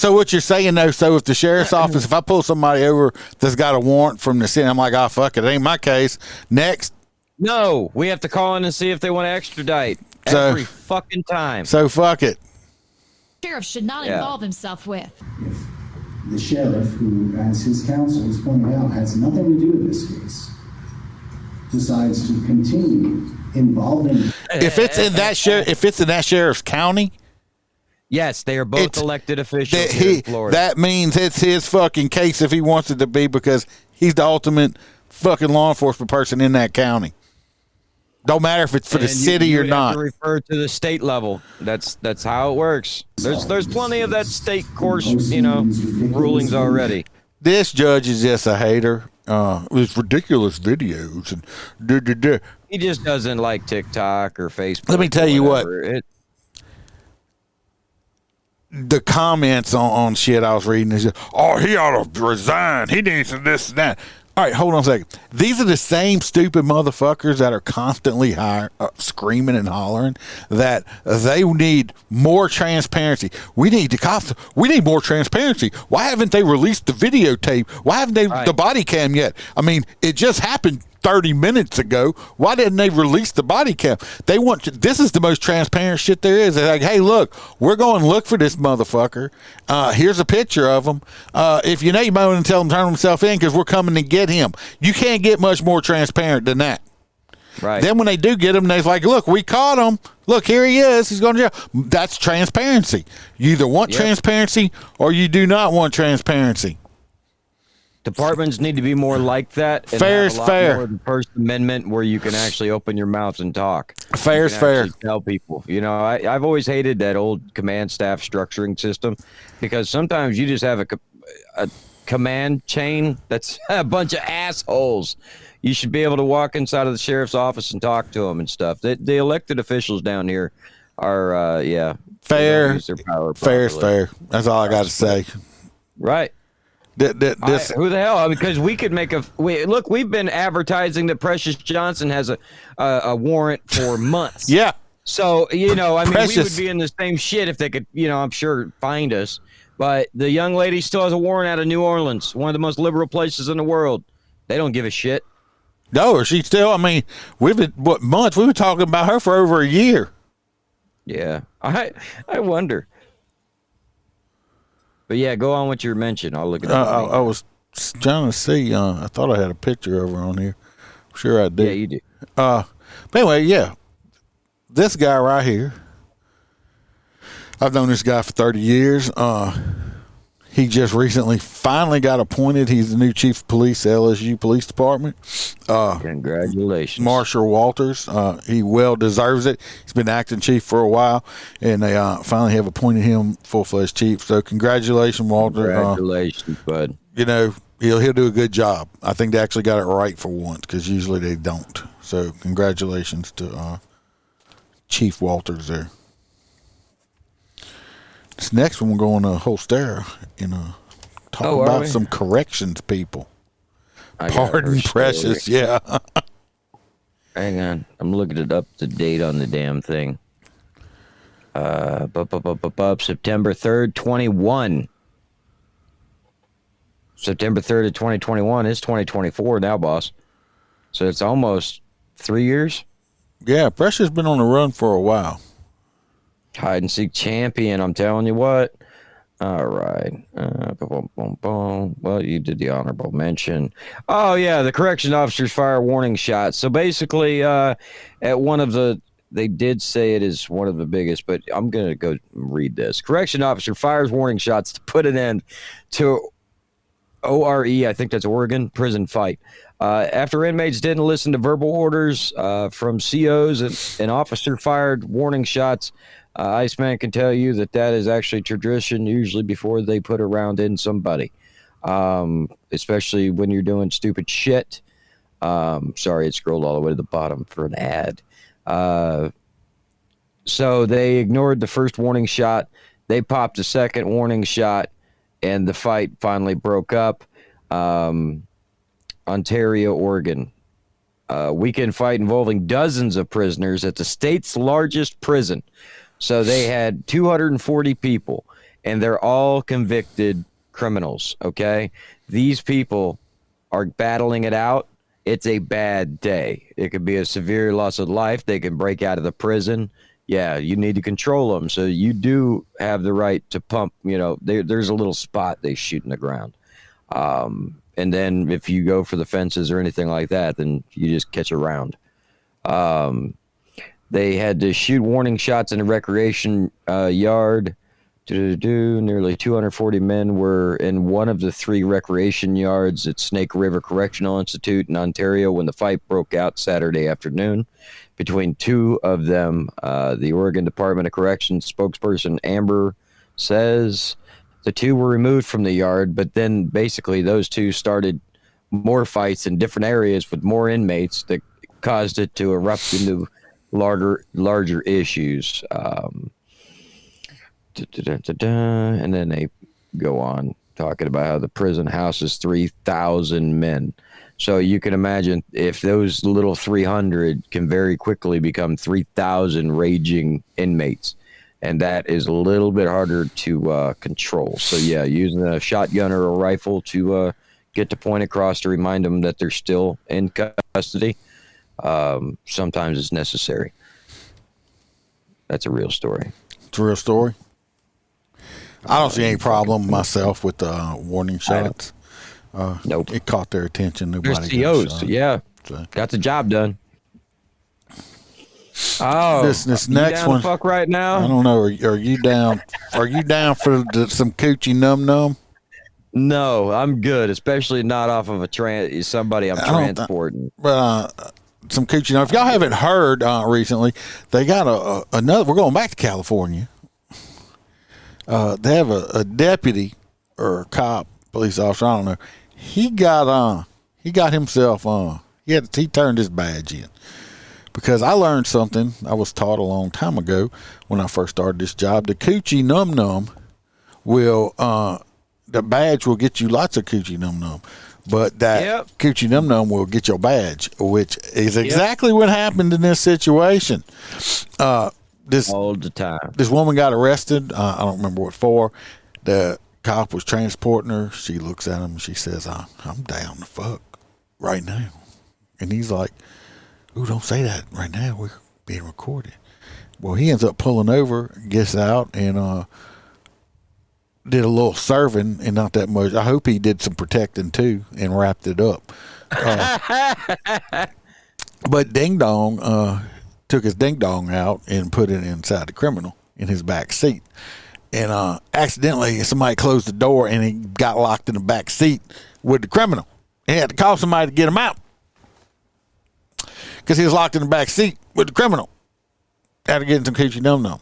S2: So what you're saying, though, so if the sheriff's office, if I pull somebody over that's got a warrant from the city, I'm like, oh, fuck it, ain't my case. Next.
S3: No, we have to call in and see if they want to extradite every fucking time.
S2: So fuck it.
S10: Sheriff should not involve himself with.
S15: The sheriff, who, as his counsel has pointed out, has nothing to do with this case, decides to continue involving.
S2: If it's in that sheriff's county,
S3: yes, they are both elected officials here in Florida.
S2: That means it's his fucking case if he wants it to be, because he's the ultimate fucking law enforcement person in that county. Don't matter if it's for the city or not.
S3: Have to refer to the state level. That's how it works. There's plenty of that state course, rulings already.
S2: This judge is just a hater. It's ridiculous videos and
S3: He just doesn't like TikTok or Facebook.
S2: Let me tell you what. The comments on shit I was reading is, he ought to resign. He needs this and that. All right, hold on a second. These are the same stupid motherfuckers that are constantly screaming and hollering that they need more transparency. We need more transparency. Why haven't they released the videotape? Why haven't they the body cam yet? I mean, it just happened 30 minutes ago. Why didn't they release the body cam? They want this is the most transparent shit there is. They're like, hey, look, we're going to look for this motherfucker. Here's a picture of him. If you know, you might want to tell him to turn himself in because we're coming to get him. You can't get much more transparent than that.
S3: Right.
S2: Then when they do get him, they're like, look, we caught him. Look, here he is. He's going to jail. That's transparency. You either want transparency or you do not want transparency.
S3: Departments need to be more like that. And
S2: fair
S3: have
S2: is
S3: a lot
S2: fair.
S3: More of the First Amendment, where you can actually open your mouth and talk.
S2: Fair is fair.
S3: Tell people. You know, I've always hated that old command staff structuring system, because sometimes you just have a command chain that's a bunch of assholes. You should be able to walk inside of the sheriff's office and talk to them and stuff. The elected officials down here are,
S2: fair.
S3: Use their power
S2: fair is
S3: properly.
S2: fair. That's all I got to say.
S3: Right.
S2: Who
S3: the hell? Because we could make look. We've been advertising that Precious Johnson has a warrant for months.
S2: Yeah.
S3: So you know, I mean, we would
S2: Precious.
S3: be in the same shit if they could, you know, I'm sure, find us. But the young lady still has a warrant out of New Orleans, one of the most liberal places in the world. They don't give a shit.
S2: No, she still. I mean, we've been months. We were talking about her for over a year.
S3: Yeah, I wonder. But yeah, go on with your mention. I'll look at it.
S2: I was trying to see. I thought I had a picture of her on here. I'm sure I did.
S3: Yeah, you do.
S2: But anyway, yeah, this guy right here. I've known this guy for 30 years. He just recently finally got appointed. He's the new chief of police at LSU Police Department.
S3: Congratulations.
S2: Marshall Walters. He well deserves it. He's been acting chief for a while, and they finally have appointed him full-fledged chief. So congratulations, Walter.
S3: Congratulations, bud.
S2: You know, he'll do a good job. I think they actually got it right for once, because usually they don't. So congratulations to Chief Walters there. This next one, we're going to Holstera and talk about some corrections people. Pardon Precious, yeah.
S3: Hang on. I'm looking it up to date on the damn thing. September 3rd, 21. September 3rd of 2021 is 2024 now, boss. So it's almost 3 years.
S2: Yeah, Precious been on the run for a while.
S3: Hide and seek champion, I'm telling you what. All right. Well, you did the honorable mention. Oh, yeah, the correction officers fire warning shots. So basically, at one of the, they did say it is one of the biggest, but I'm going to go read this. Correction officer fires warning shots to put an end to ORE, I think that's Oregon, prison fight. After inmates didn't listen to verbal orders from COs, an officer fired warning shots. Iceman can tell you that is actually tradition, usually before they put a round in somebody, especially when you're doing stupid shit. Sorry, it scrolled all the way to the bottom for an ad. So they ignored the first warning shot. They popped a second warning shot, and the fight finally broke up. Ontario, Oregon. Weekend fight involving dozens of prisoners at the state's largest prison. So they had 240 people, and they're all convicted criminals, okay? These people are battling it out. It's a bad day. It could be a severe loss of life. They can break out of the prison. Yeah, you need to control them. So you do have the right to pump, you know, there's a little spot they shoot in the ground. And then if you go for the fences or anything like that, then you just catch a round. They had to shoot warning shots in a recreation yard. Nearly 240 men were in one of the three recreation yards at Snake River Correctional Institute in Ontario when the fight broke out Saturday afternoon. Between two of them, the Oregon Department of Corrections spokesperson Amber says the two were removed from the yard, but then basically those two started more fights in different areas with more inmates that caused it to erupt into larger issues. And then they go on talking about how the prison houses 3,000 men. So you can imagine if those little 300 can very quickly become 3,000 raging inmates. And that is a little bit harder to control. So, yeah, using a shotgun or a rifle to get the point across to remind them that they're still in custody, sometimes it's necessary. That's a real story.
S2: It's a real story. I don't see any problem myself with the warning shots.
S3: Nope.
S2: It caught their attention. Nobody
S3: There's
S2: got
S3: COs.
S2: shot.
S3: Yeah.
S2: So.
S3: Got the job done. Oh,
S2: this
S3: you
S2: next
S3: down
S2: one.
S3: to fuck right now?
S2: I don't know. Are you down? Are you down for some coochie num num?
S3: No, I'm good. Especially not off of somebody I'm transporting.
S2: But some coochie num. If y'all haven't heard recently, they got another. We're going back to California. They have a deputy or a cop, police officer. I don't know. He got himself he turned his badge in. Because I learned something I was taught a long time ago when I first started this job. The coochie num num will, the badge will get you lots of coochie num num, but that coochie num num will get your badge, which is exactly what happened in this situation. This
S3: all the time.
S2: This woman got arrested. I don't remember what for. The cop was transporting her. She looks at him and she says, "I'm down to fuck right now," and he's like, "Ooh, don't say that right now. We're being recorded." Well, he ends up pulling over, gets out, and did a little serving, and not that much. I hope he did some protecting too and wrapped it up. But Ding Dong took his ding dong out and put it inside the criminal in his back seat. And accidentally, somebody closed the door, and he got locked in the back seat with the criminal. He had to call somebody to get him out, because he was locked in the back seat with the criminal. Had to get in some coochie num num.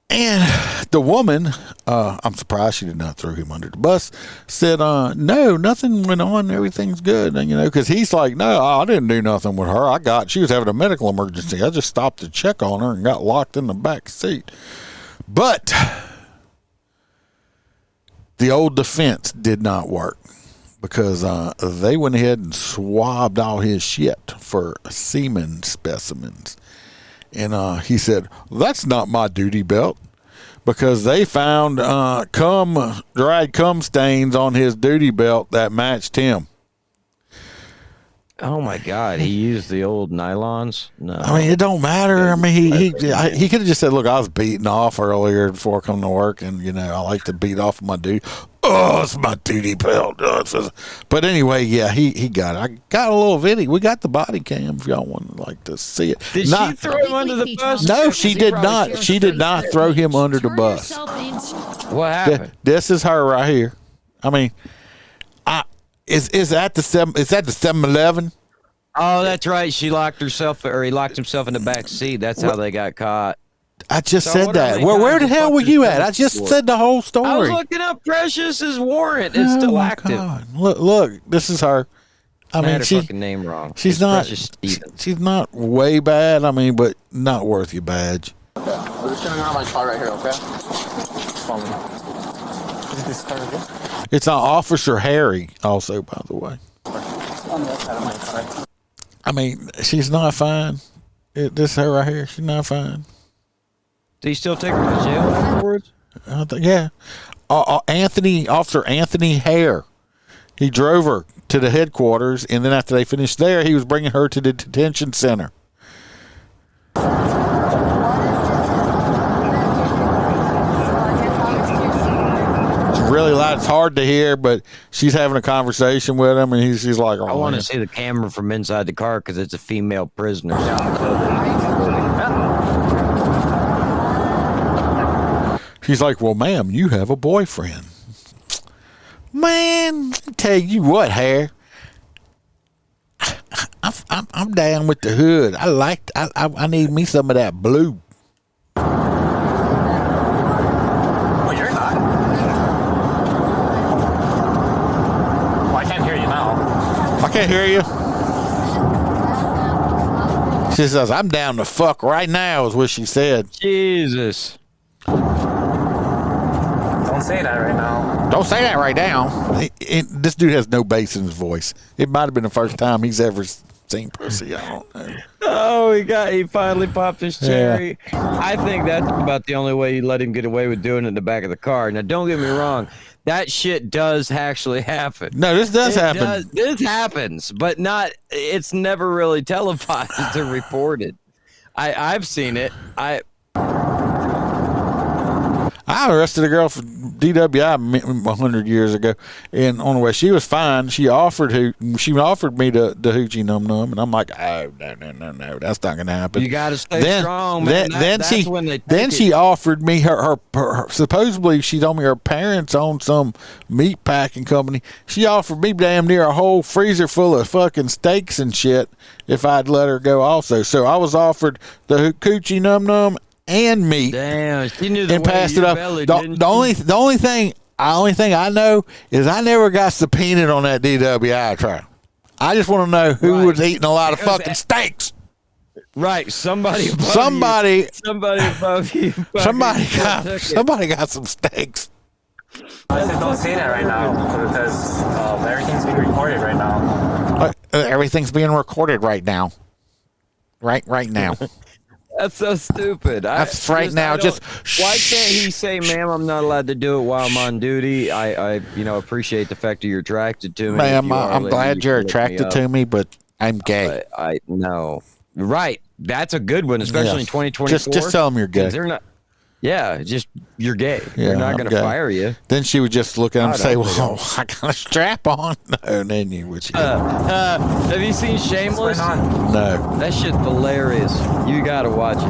S2: And the woman, I'm surprised she did not throw him under the bus, said, "No, nothing went on. Everything's good." And, because he's like, "No, I didn't do nothing with her. She was having a medical emergency. I just stopped to check on her and got locked in the back seat." But the old defense did not work, because they went ahead and swabbed all his shit for semen specimens. And he said, "That's not my duty belt," because they found dried cum stains on his duty belt that matched him.
S3: Oh my God! He used the old nylons. No,
S2: I mean, it don't matter. I mean, he could have just said, "Look, I was beating off earlier before coming to work, and I like to beat off my duty. Oh, it's my duty belt." But anyway, yeah, he got it. I got a little video. We got the body cam if y'all want to see it.
S3: Did she throw him under the bus?
S2: No, she did not. She did not throw him under the bus.
S3: What happened?
S2: This is her right here. I mean, is that the 7-Eleven?
S3: Oh, that's right. He locked himself in the back seat. That's how they got caught.
S2: I just said that. Where the hell were you at? I just said the whole story.
S3: I was looking up Precious's warrant. It's still active.
S2: God. Look, this is her. I mean,
S3: had her fucking name wrong.
S2: She's not way bad. I mean, but not worth your badge.
S16: Okay, we're just turning around my car right here. Okay. Follow me. Is this car right here?
S2: It's Officer Harry, also, by the way.
S16: On the outside of my car.
S2: I mean, she's not fine. This her right here, she's not fine.
S3: Do you still take her to jail afterwards?
S2: Yeah. Officer Anthony Hare. He drove her to the headquarters, and then after they finished there, he was bringing her to the detention center. Really loud. It's hard to hear, but she's having a conversation with him, and she's like, "Oh,
S3: I want to see the camera from inside the car because it's a female prisoner."
S2: She's like, "Well, ma'am, you have a boyfriend." Man, I tell you what, Harry, I'm down with the hood. I need me some of that blue. I can't hear you. She says, "I'm down to fuck right now," is what she said.
S3: Jesus.
S16: Don't say that right now.
S2: Don't say that right now. This dude has no bass in his voice. It might have been the first time he's ever seen pussy. I don't know.
S3: Oh, he finally popped his cherry. Yeah. I think that's about the only way you let him get away with doing it in the back of the car. Now, don't get me wrong. That shit does actually happen.
S2: No, this does happen.
S3: This happens, but it's never really televised or reported. I've seen it. I
S2: arrested a girl for DWI 100 years ago, and on the way she was fine. She offered me the hoochie num num, and I'm like, oh no, that's not gonna happen.
S3: You gotta stay strong, man.
S2: Then she offered me her supposedly she told me her parents owned some meat packing company. She offered me damn near a whole freezer full of fucking steaks and shit if I'd let her go also. So I was offered the hoochie num num and meat.
S3: Damn, she knew the
S2: and
S3: way
S2: passed
S3: to
S2: it
S3: your
S2: up.
S3: belly,
S2: The only thing I know is I never got subpoenaed on that DWI trial. I just want to know who was eating a lot of fucking steaks.
S3: Right, somebody above you.
S2: Somebody got some steaks.
S16: I said don't say that right now because everything's being recorded right now.
S2: Everything's being recorded right now. Right now.
S3: That's so stupid.
S2: That's right now.
S3: Why can't he say, "Ma'am, I'm not allowed to do it while I'm on duty"? I appreciate the fact that you're attracted to me.
S2: Ma'am, I'm glad you're attracted to me, but I'm gay.
S3: I know. Right. That's a good one, especially in 2024.
S2: Just tell them you're gay.
S3: They're not. Yeah, just you're gay.
S2: Yeah,
S3: they're not going to fire you.
S2: Then she would just look at him and say, "Well, I got a strap on." No, and then you would.
S3: Have you seen Shameless?
S2: No.
S3: That shit's hilarious. You got to watch it.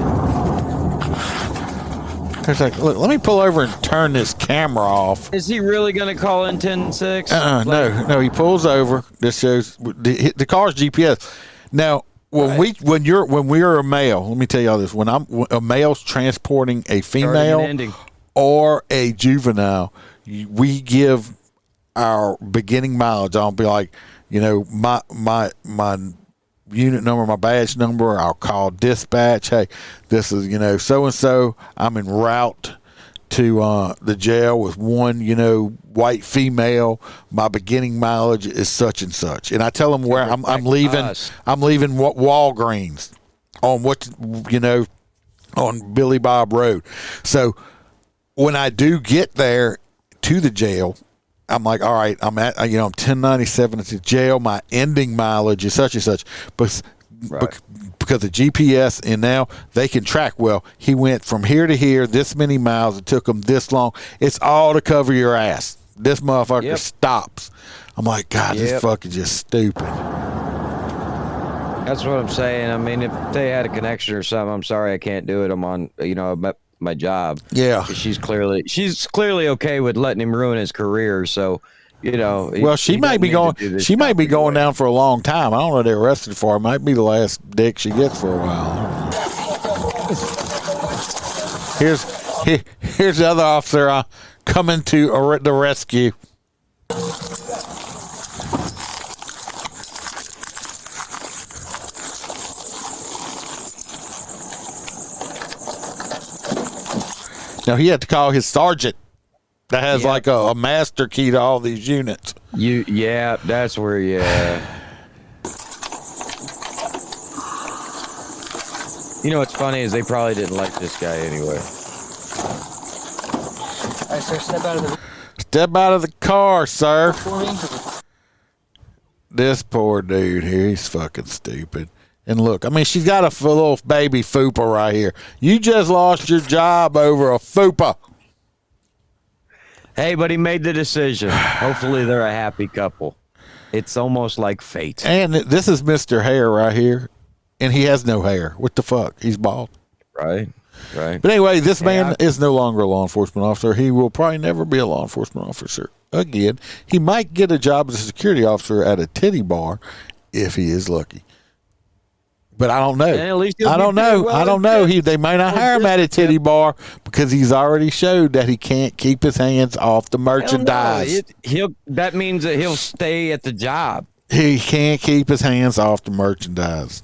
S2: It's like, look, let me pull over and turn this camera off.
S3: Is he really going to call in 10-6?
S2: No. He pulls over. This shows the car's GPS. Now. When we are a male, let me tell y'all this: when a male's transporting a female or a juvenile, we give our beginning mileage. I'll be like, my unit number, my badge number. I'll call dispatch. Hey, this is so and so. I'm en route to the jail with one white female. My beginning mileage is such and such, and I tell them where I'm leaving. I'm leaving Walgreens on on Billy Bob Road. So when I do get there to the jail, I'm like, all right, I'm at I'm 1097 at the jail. My ending mileage is such and such, but. Right. Because of GPS, and now they can track. Well, he went from here to here, this many miles. It took him this long. It's all to cover your ass. This motherfucker stops. I'm like, God, this fucking just stupid.
S3: That's what I'm saying. I mean, if they had a connection or something, I'm sorry I can't do it. I'm on, my job.
S2: Yeah.
S3: She's clearly okay with letting him ruin his career. So.
S2: Well, she might be going. She might be going down for a long time. I don't know what they arrested for. It might be the last dick she gets for a while. Here's the other officer coming to the rescue. Now he had to call his sergeant. That has like a master key to all these units.
S3: That's where, what's funny is they probably didn't like this guy anyway.
S16: All right, sir, step
S2: out of the car, sir. This poor dude here, he's fucking stupid. And look, I mean, she's got a little baby fupa right here. You just lost your job over a fupa.
S3: Hey, but he made the decision. Hopefully they're a happy couple. It's almost like fate.
S2: And this is Mr. Hair right here, and he has no hair. What the fuck? He's bald.
S3: Right.
S2: But anyway, this man is no longer a law enforcement officer. He will probably never be a law enforcement officer again. He might get a job as a security officer at a titty bar if he is lucky. But I don't know. I don't know. They might not hire him at a titty bar because he's already showed that he can't keep his hands off the merchandise.
S3: That means that he'll stay at the job.
S2: He can't keep his hands off the merchandise.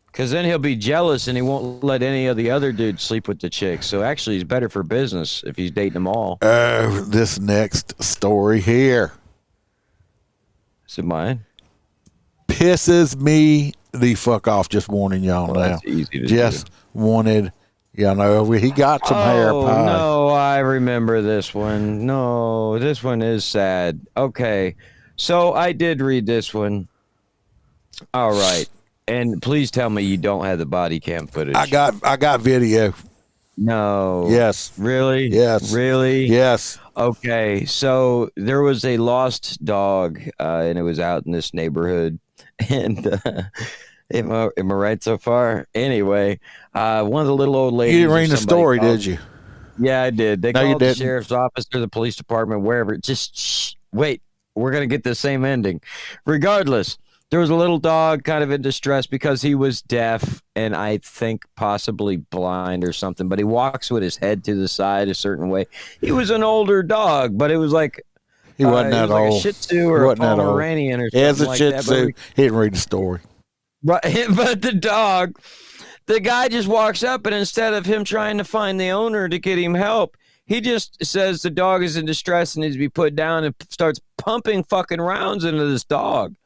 S3: Because then he'll be jealous and he won't let any of the other dudes sleep with the chicks. So actually, he's better for business if he's dating them all.
S2: This next story here.
S3: Is it mine?
S2: pisses me the fuck off. Just warning y'all now.
S3: That's easy to
S2: just wanted, you know, he got some hair pie.
S3: No, I remember this one. No, this one is sad. Okay, so I did read this one. All right, and please tell me you don't have the body cam footage.
S2: I got video.
S3: No.
S2: Yes.
S3: Really?
S2: Yes.
S3: Really?
S2: Yes.
S3: Okay, so there was a lost dog, and it was out in this neighborhood. And am I right so far? Anyway, one of the little old ladies.
S2: You didn't read the story, did you?
S3: Yeah, I did. They
S2: No, you
S3: called the
S2: didn't.
S3: sheriff's office or the police department, wherever. Just wait. We're going to get the same ending. Regardless, there was a little dog kind of in distress because he was deaf and I think possibly blind or something, but he walks with his head to the side a certain way. He was an older dog, but it was like
S2: He wasn't that
S3: like
S2: old.
S3: a Shih Tzu or a Pomeranian or something
S2: He has a
S3: like
S2: Shih
S3: that.
S2: Tzu. He didn't read the story.
S3: Right, but the guy just walks up and instead of him trying to find the owner to get him help, he just says the dog is in distress and needs to be put down and starts pumping fucking rounds into this dog.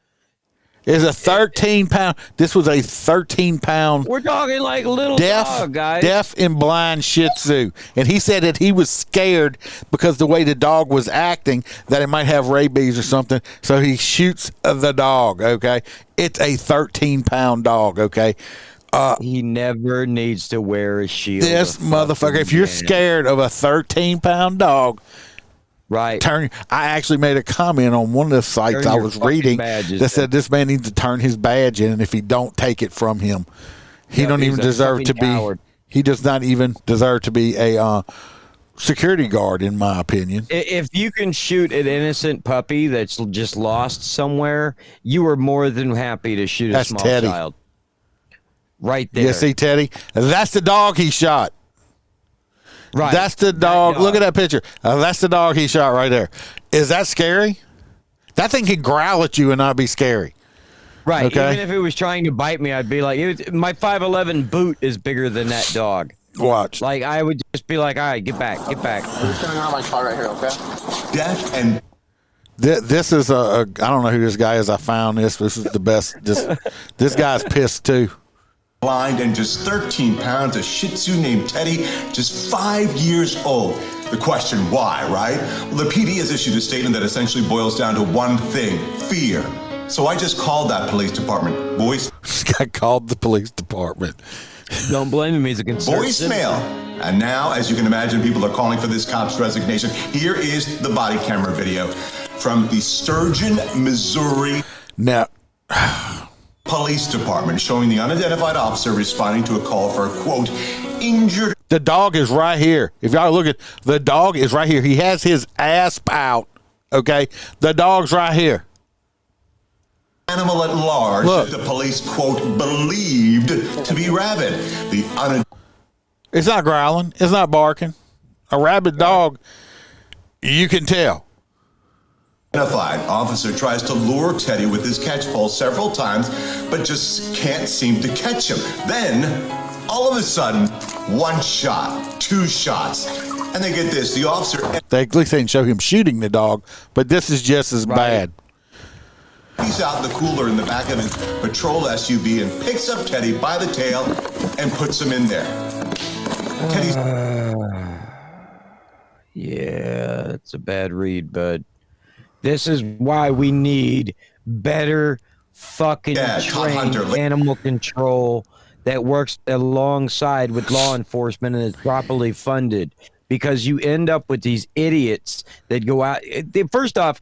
S2: It's a 13-pound. This was a 13-pound.
S3: We're talking like little dog, guys.
S2: Deaf and blind Shih Tzu, and he said that he was scared because the way the dog was acting that it might have rabies or something. So he shoots the dog. Okay, it's a 13-pound dog. Okay.
S3: He never needs to wear a shield.
S2: This motherfucker. If you're scared of a 13-pound dog.
S3: Right.
S2: I actually made a comment on one of the sites I was reading that said this man needs to turn his badge in, and if he don't take it from him, he don't even deserve to be. He does not even deserve to be a security guard, in my opinion.
S3: If you can shoot an innocent puppy that's just lost somewhere, you are more than happy to shoot a small
S2: Teddy.
S3: child. Right there.
S2: You see, Teddy? That's the dog he shot.
S3: Right.
S2: That's the dog. Look at that picture. That's the dog he shot right there. Is that scary? That thing can growl at you and not be scary.
S3: Right.
S2: Okay?
S3: Even if it was trying to bite me, I'd be like, my 5'11" boot is bigger than that dog.
S2: Watch.
S3: Like, I would just be like, all right, get back.
S16: I'm just gonna go my car right here, okay?
S2: Deaf and. This is I don't know who this guy is. I found this. This is the best. This guy's pissed too.
S17: Blind and just 13 pounds, a Shih Tzu named Teddy, just 5 years old. The question, why, right? Well, the PD has issued a statement that essentially boils down to one thing, fear. So I just called that police department.
S2: This guy called the police department.
S3: Don't blame him, he's a concerned
S17: Voicemail. And now, as you can imagine, people are calling for this cop's resignation. Here is the body camera video from the Sturgeon, Missouri.
S2: Now...
S17: Police Department showing the unidentified officer responding to a call for a, quote, injured.
S2: The dog is right here. If y'all look at the dog is right here. He has his ass out. Okay. The dog's right here.
S17: Animal at large that the police, quote, believed to be rabid.
S2: It's not growling. It's not barking. A rabid dog, you can tell.
S17: Identified officer tries to lure Teddy with his catch pole several times, but just can't seem to catch him. Then, all of a sudden, one shot, two shots, and they get this. The officer.
S2: They at least didn't show him shooting the dog, but this is just as bad.
S17: He's out in the cooler in the back of his patrol SUV and picks up Teddy by the tail and puts him in there. Teddy's.
S3: Yeah, it's a bad read, bud. This is why we need better fucking trained animal control that works alongside with law enforcement and is properly funded. Because you end up with these idiots that go out. First off,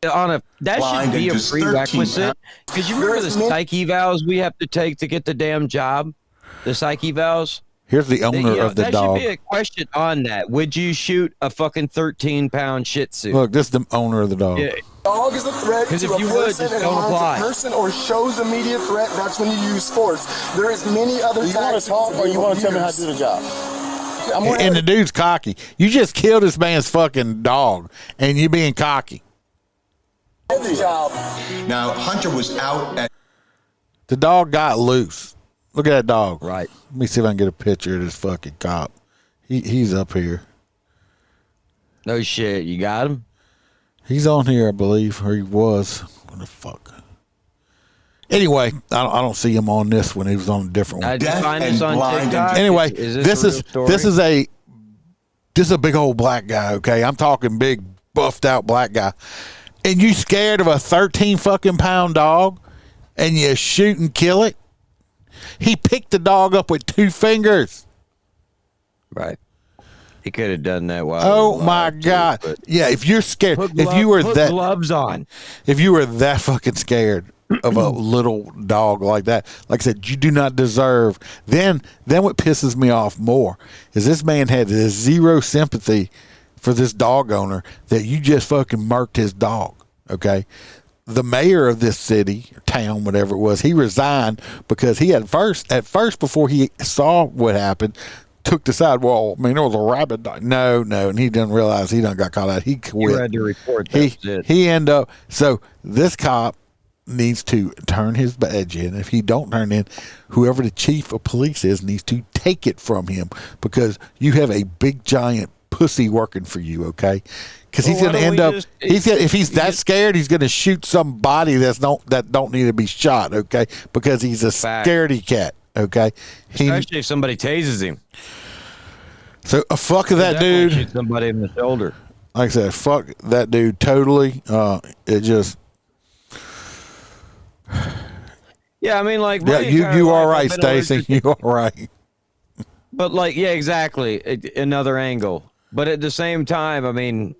S3: that should be a prerequisite. Because you remember the psych evals we have to take to get the damn job? The psych evals?
S2: Here's the owner of the dog.
S3: That should be a question on that. Would you shoot a fucking 13-pound Shih Tzu?
S2: Look, this is the owner of the dog.
S3: Yeah.
S7: Dog is a threat to
S3: if
S7: a
S3: you would,
S7: person
S3: just
S7: and
S3: don't
S7: harms
S3: apply.
S7: a person or shows immediate threat. That's when you use force. There is many other. You want to talk or you want to tell me how to do the job?
S2: And the dude's cocky. You just killed this man's fucking dog, and you being cocky.
S17: Now, Hunter was out at.
S2: The dog got loose. Look at that dog.
S3: Right.
S2: Let me see if I can get a picture of this fucking cop. He's up here.
S3: No shit. You got him?
S2: He's on here, I believe, or he was. What the fuck? Anyway, I don't see him on this one. He was on a different one.
S3: Deaf and blind.
S2: Anyway,
S3: this
S2: is a big old black guy. Okay, I'm talking big, buffed out black guy, and you scared of a 13 fucking pound dog, and you shoot and kill it. He picked the dog up with 2 fingers.
S3: Right. He could have done that while.
S2: Oh my God! Yeah, if you're scared, if you were that
S3: gloves on,
S2: if you were that fucking scared of a little dog like that, like I said, you do not deserve. Then what pisses me off more is this man had zero sympathy for this dog owner that you just fucking murked his dog. Okay. The mayor of this city or town, whatever it was, he resigned because he at first before he saw what happened, took the side. Well, I mean, there was a rabbit dog. No, and he didn't realize he done got caught out. He quit.
S3: You had to report that.
S2: He ended up. So this cop needs to turn his badge in. If he don't turn in, whoever the chief of police is needs to take it from him because you have a big giant pussy working for you. Okay. Because he's going to end up. If he's that scared, he's going to shoot somebody that don't need to be shot. Okay, because he's a scaredy cat. Okay,
S3: especially if somebody tases him.
S2: So fuck that dude.
S3: Shoot somebody in the shoulder.
S2: Like I said, fuck that dude totally. It just.
S3: Yeah, I mean, like.
S2: Yeah, you are right, Stacy. You are right.
S3: But like, yeah, exactly. Another angle. But at the same time, I mean.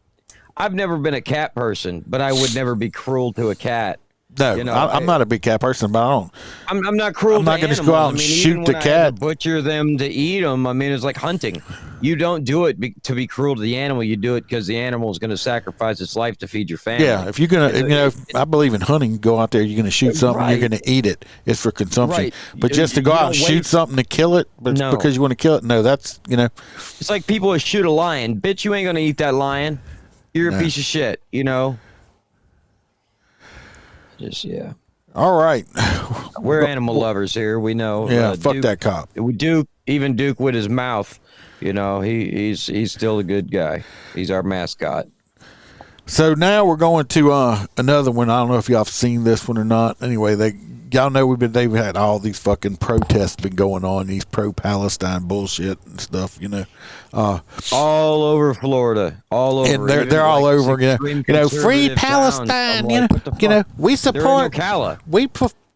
S3: I've never been a cat person, but I would never be cruel to a cat.
S2: No, you know, I'm not a big cat person, but I don't.
S3: I'm not cruel.
S2: I'm not going to just go out and shoot the cat.
S3: Butcher them to eat them. I mean, it's like hunting. You don't do it to be cruel to the animal. You do it because the animal is going to sacrifice its life to feed your family.
S2: Yeah, if you're gonna, I believe in hunting. Go out there, you're going to shoot something, you're going to eat it. It's for consumption.
S3: Right.
S2: But just to go out and shoot something to kill it, but because you want to kill it, no, that's
S3: It's like people who shoot a lion. Bitch, you ain't going to eat that lion. You're a piece of shit, Just, yeah.
S2: All right.
S3: We're animal lovers here. We know.
S2: Yeah, fuck that cop.
S3: Even Duke with his mouth, he's still a good guy. He's our mascot.
S2: So now we're going to another one. I don't know if y'all have seen this one or not. Anyway, y'all know they've had all these fucking protests been going on, these pro-Palestine bullshit and stuff,
S3: all over Florida, all over.
S2: And they're all over, free Palestine, we support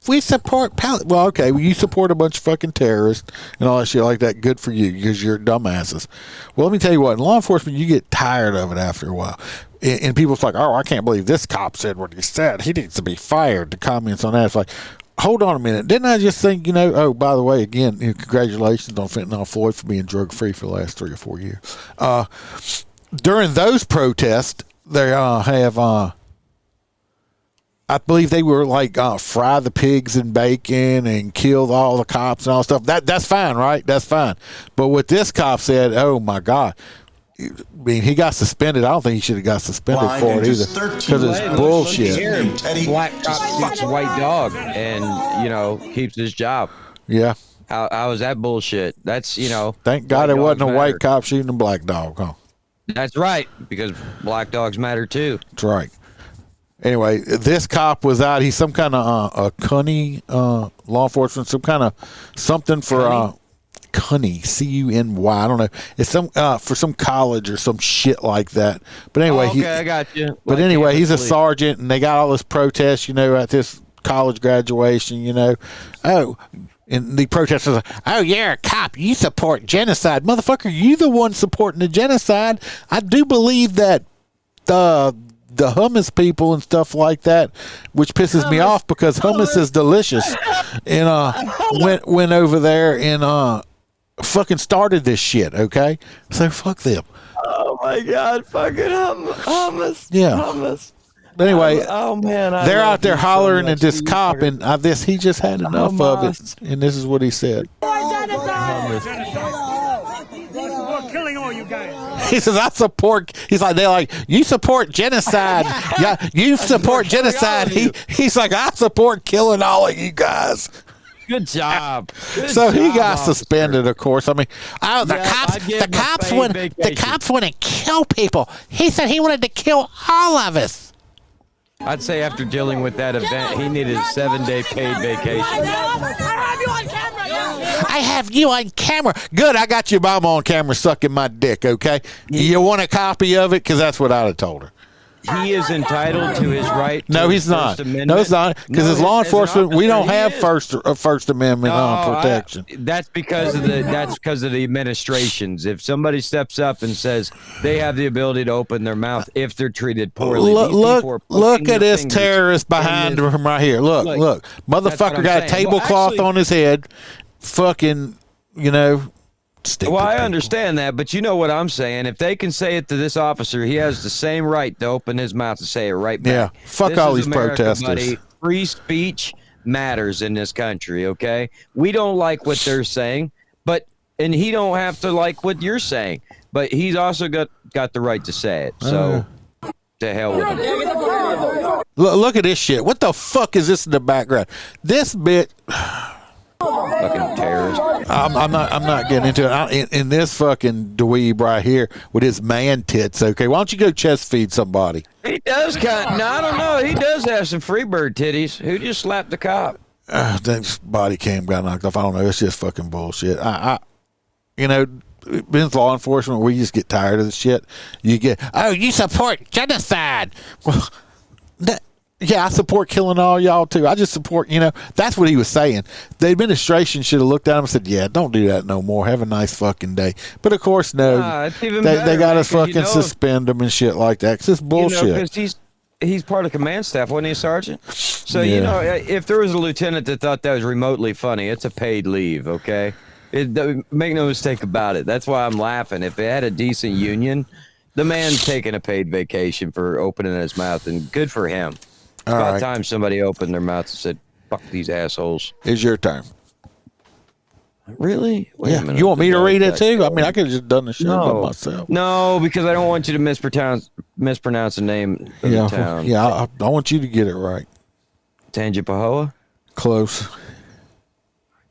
S2: we support well, okay, you support a bunch of fucking terrorists and all that shit like that. Good for you, because you're dumbasses. Well, let me tell you what, in law enforcement, you get tired of it after a while. And people's like, oh, I can't believe this cop said what he said. He needs to be fired. The comments on that, it's like, hold on a minute. Didn't I just think, oh, by the way, again, congratulations on Fentanyl Floyd for being drug-free for the last 3 or 4 years. During those protests, they have, I believe they were like fry the pigs in bacon and kill all the cops and all stuff. That's fine, right? That's fine. But what this cop said, oh, my God. I mean, he got suspended. I don't think he should have got suspended for it either, because it's bullshit.
S3: Black cop shoots a white dog and keeps his job.
S2: Yeah.
S3: How is that bullshit? That's
S2: Thank God it wasn't a white cop shooting a black dog, huh?
S3: That's right, because black dogs matter too.
S2: That's right. Anyway, this cop was out. He's some kind of a CUNY law enforcement, some kind of something for CUNY, C-U-N-Y. I don't know. It's some for some college or some shit like that. But anyway,
S3: I got you.
S2: But anyway, he's a sergeant, and they got all this protest, at this college graduation. Oh, and the protesters are like, oh, you're a cop. You support genocide, motherfucker. You the one supporting the genocide. I do believe that the hummus people and stuff like that, which pisses me off because hummus is delicious, and went over there and fucking started this shit. Okay, so fuck them.
S3: Oh my God, fucking hummus.
S2: Yeah.
S3: Hummus.
S2: But anyway,
S3: man,
S2: they're out there hollering at this cop, and he just had enough of it, and this is what he said.
S18: Killing all you guys.
S2: He says, I support. They're like, you support genocide. Yeah, you support genocide. He's like, I support killing all of you guys.
S3: Good job.
S2: So he got suspended, of course. I mean, the cops want to kill people. He said he wanted to kill all of us.
S3: I'd say after dealing with that event, he needed a 7-day paid vacation.
S2: I have you on camera. Good, I got your mama on camera sucking my dick, okay? You want a copy of it? Because that's what I'd have told her.
S3: He is entitled to his right to
S2: No, he's not. No, it's not. Because as law enforcement, we don't have First Amendment protection.
S3: That's because of the administrations. If somebody steps up and says they have the ability to open their mouth if they're treated poorly,
S2: look at this terrorist behind him right here. Look. Motherfucker got a tablecloth on his head. Fucking,
S3: Well, I understand that, but you know what I'm saying. If they can say it to this officer, he has the same right to open his mouth and say it right back.
S2: Yeah, fuck
S3: this
S2: all
S3: is
S2: these
S3: America,
S2: protesters.
S3: Buddy. Free speech matters in this country, okay? We don't like what they're saying, and he don't have to like what you're saying, but he's also got the right to say it. So, to hell with him.
S2: Look at this shit. What the fuck is this in the background? This bitch...
S3: Fucking terrorist.
S2: I'm not getting into it. In this fucking dweeb right here with his man tits, okay? Why don't you go chest feed somebody?
S3: He does I don't know. He does have some Freebird titties. Who just slapped the cop?
S2: That body cam got knocked off. I don't know. It's just fucking bullshit. Being law enforcement, we just get tired of the shit. You support genocide. Well, yeah, I support killing all y'all too. I just support, that's what he was saying. The administration should have looked at him and said, yeah, don't do that no more. Have a nice fucking day. But of course, no. They got to fucking suspend him and shit like that. 'Cause it's bullshit.
S3: Because he's part of command staff, wasn't he, Sergeant? So, if there was a lieutenant that thought that was remotely funny, it's a paid leave, okay? Make no mistake about it. That's why I'm laughing. If it had a decent union, the man's taking a paid vacation for opening his mouth, and good for him. It's about time somebody opened their mouth and said, fuck these assholes.
S2: It's your turn.
S3: Really? Wait a minute.
S2: You want me to read it too? I mean, I could have just done the show by myself.
S3: No, because I don't want you to mispronounce the name of the town.
S2: Yeah, I want you to get it right.
S3: Tangipahoa?
S2: Close.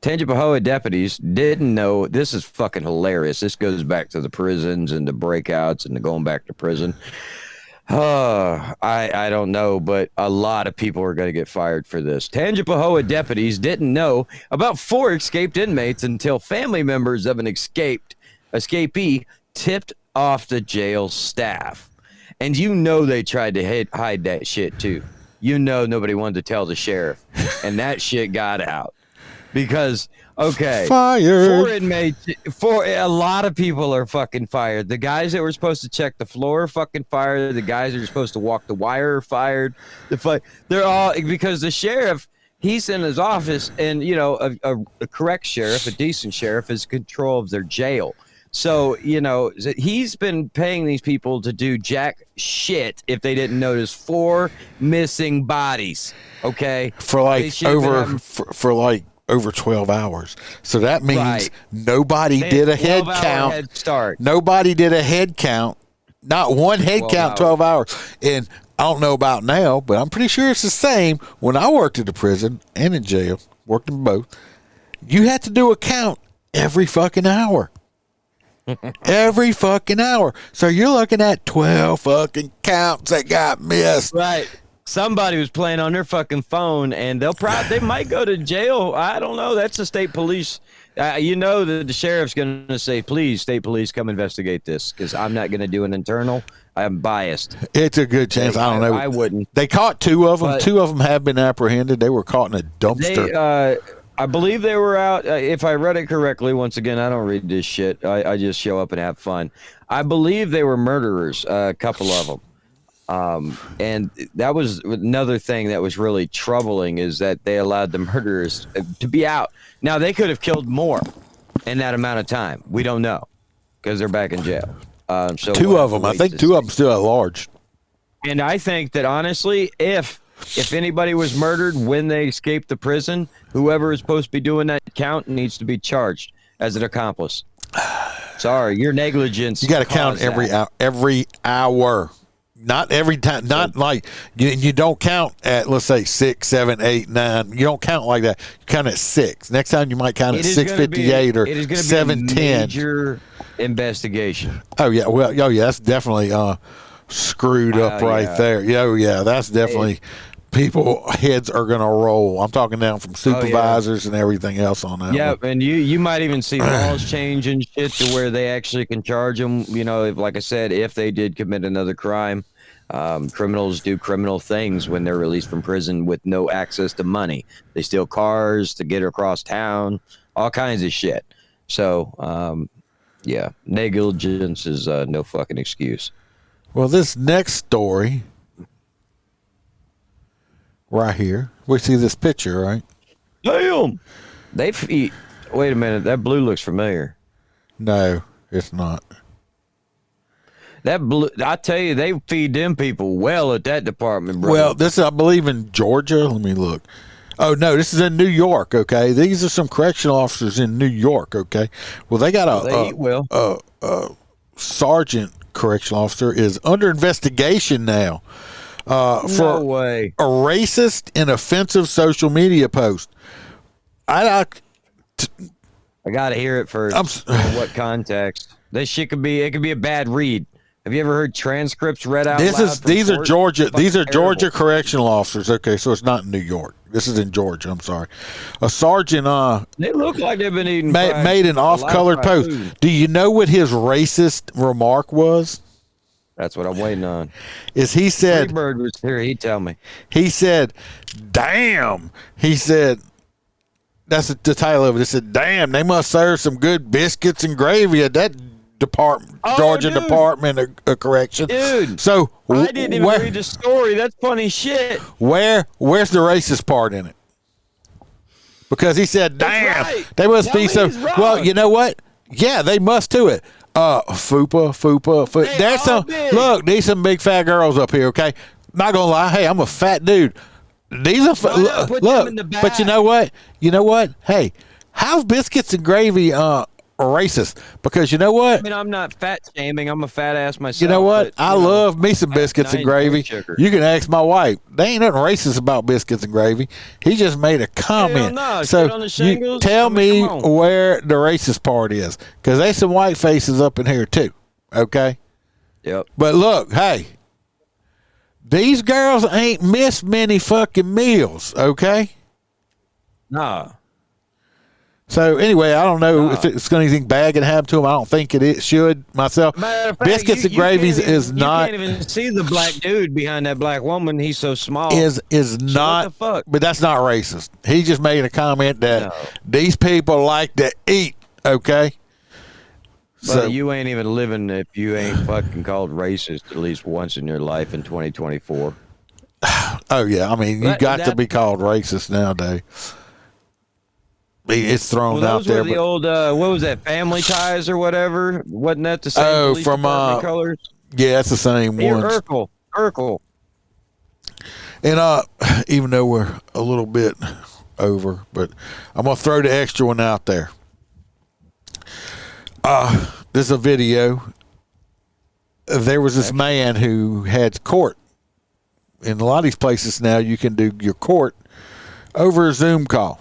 S3: Tangipahoa deputies didn't know. This is fucking hilarious. This goes back to the prisons and the breakouts and the going back to prison. I don't know, but a lot of people are going to get fired for this. Tangipahoa deputies didn't know about 4 escaped inmates until family members of an escapee tipped off the jail staff. And they tried to hide that shit too. Nobody wanted to tell the sheriff, and that shit got out. Because,
S2: fired.
S3: 4 inmates, a lot of people are fucking fired. The guys that were supposed to check the floor are fucking fired. The guys that are supposed to walk the wire are fired. They're all, because the sheriff, he's in his office, and, a correct sheriff, a decent sheriff, is control of their jail. So, he's been paying these people to do jack shit if they didn't notice 4 missing bodies, okay?
S2: For over 12 hours. So that means nobody did a head count. Nobody did a head count. Not one head count, 12 hours. And I don't know about now, but I'm pretty sure it's the same. When I worked at the prison and in jail, worked in both, you had to do a count every fucking hour. Every fucking hour. So you're looking at 12 fucking counts that got missed.
S3: Right. Somebody was playing on their fucking phone, and they might go to jail. I don't know. That's the state police. That the sheriff's going to say, please, state police, come investigate this, because I'm not going to do an internal. I'm biased.
S2: It's a good chance. I don't know.
S3: I wouldn't.
S2: They caught 2 of them. But 2 of them have been apprehended. They were caught in a dumpster.
S3: I believe they were out. If I read it correctly, once again, I don't read this shit. I just show up and have fun. I believe they were murderers, a couple of them. And that was another thing that was really troubling, is that they allowed the murderers to be out. Now, they could have killed more in that amount of time. We don't know, because they're back in jail. So
S2: 2 of them. I think 2 of them still at large.
S3: And I think that, honestly, if anybody was murdered when they escaped the prison, whoever is supposed to be doing that count needs to be charged as an accomplice. Sorry, your negligence.
S2: You got to count every hour. Not every time. Not like you don't count at, let's say, 6, 7, 8, 9. You don't count like that. You count at 6. Next time you might count at 6:58 or 7:10.
S3: Major investigation.
S2: Oh yeah, well, that's definitely screwed up right there. Yeah, that's definitely people heads are gonna roll. I'm talking down from supervisors and everything else on that.
S3: Yeah, and you might even see laws change and shit to where they actually can charge them. You know, if, like I said, if they did commit another crime, criminals do criminal things when they're released from prison with no access to money. They steal cars to get across town, all kinds of shit. So, yeah, negligence is no fucking excuse.
S2: Well, this next story right here, we see this picture, right?
S3: Damn. Wait a minute, that blue looks familiar.
S2: No, it's not.
S3: That blue, I tell you, they feed them people well at that department, bro.
S2: Well, this is, I believe, in Georgia. Let me look. Oh, no, this is in New York, okay? These are some correctional officers in New York, okay? Well, they got a sergeant correctional officer is under investigation now for
S3: a
S2: racist and offensive social media post. I
S3: got to hear it first. In what context? This shit could be a bad read. Have you ever heard transcripts read out loud?
S2: These are Georgia correctional officers. Okay, so it's not in New York. This is in Georgia. I'm sorry. A sergeant
S3: they look like they've been eating
S2: made an off-colored post.
S3: Food.
S2: Do you know what his racist remark was?
S3: That's what I'm waiting on.
S2: Is he said
S3: Freebird was here, he'd tell me.
S2: He said, "Damn." He said, that's the title of it. It said, "Damn, they must serve some good biscuits and gravy at that Georgia Department of Correction."
S3: Dude,
S2: so
S3: I didn't even read the story. That's funny shit.
S2: Where's the racist part in it? Because he said, "Damn, they must be so." Well, you know what? Yeah, they must to it. Fupa. There's some look. These some big fat girls up here. Okay, not gonna lie. Hey, I'm a fat dude. These are look. But you know what? Hey, how's biscuits and gravy racist? Because you know what?
S3: I mean, I'm not fat shaming. I'm a fat ass myself.
S2: You know what? I love me some biscuits and gravy. You can ask my wife. They ain't nothing racist about biscuits and gravy. He just made a comment.
S3: No.
S2: So you tell me where the racist part is, because there's some white faces up in here too. Okay.
S3: Yep.
S2: But look, hey, these girls ain't missed many fucking meals. Okay.
S3: Nah.
S2: So anyway, I don't know if it's going to anything bad going to happen to him. I don't think it should myself.
S3: Fact,
S2: biscuits and gravies is not.
S3: You can't even see the black dude behind that black woman. He's so small.
S2: Is not. But that's not racist. He just made a comment that these people like to eat. Okay.
S3: But so you ain't even living if you ain't fucking called racist at least once in your life in 2024.
S2: Oh yeah, I mean you got to be called racist nowadays. It's thrown out there.
S3: The old what was that, Family Ties or whatever? Wasn't that the same
S2: from
S3: colors?
S2: Yeah, it's the same one.
S3: Urkel.
S2: And even though we're a little bit over, but I'm gonna throw the extra one out there. There's a video. There was this man who had court. In a lot of these places now, you can do your court over a Zoom call.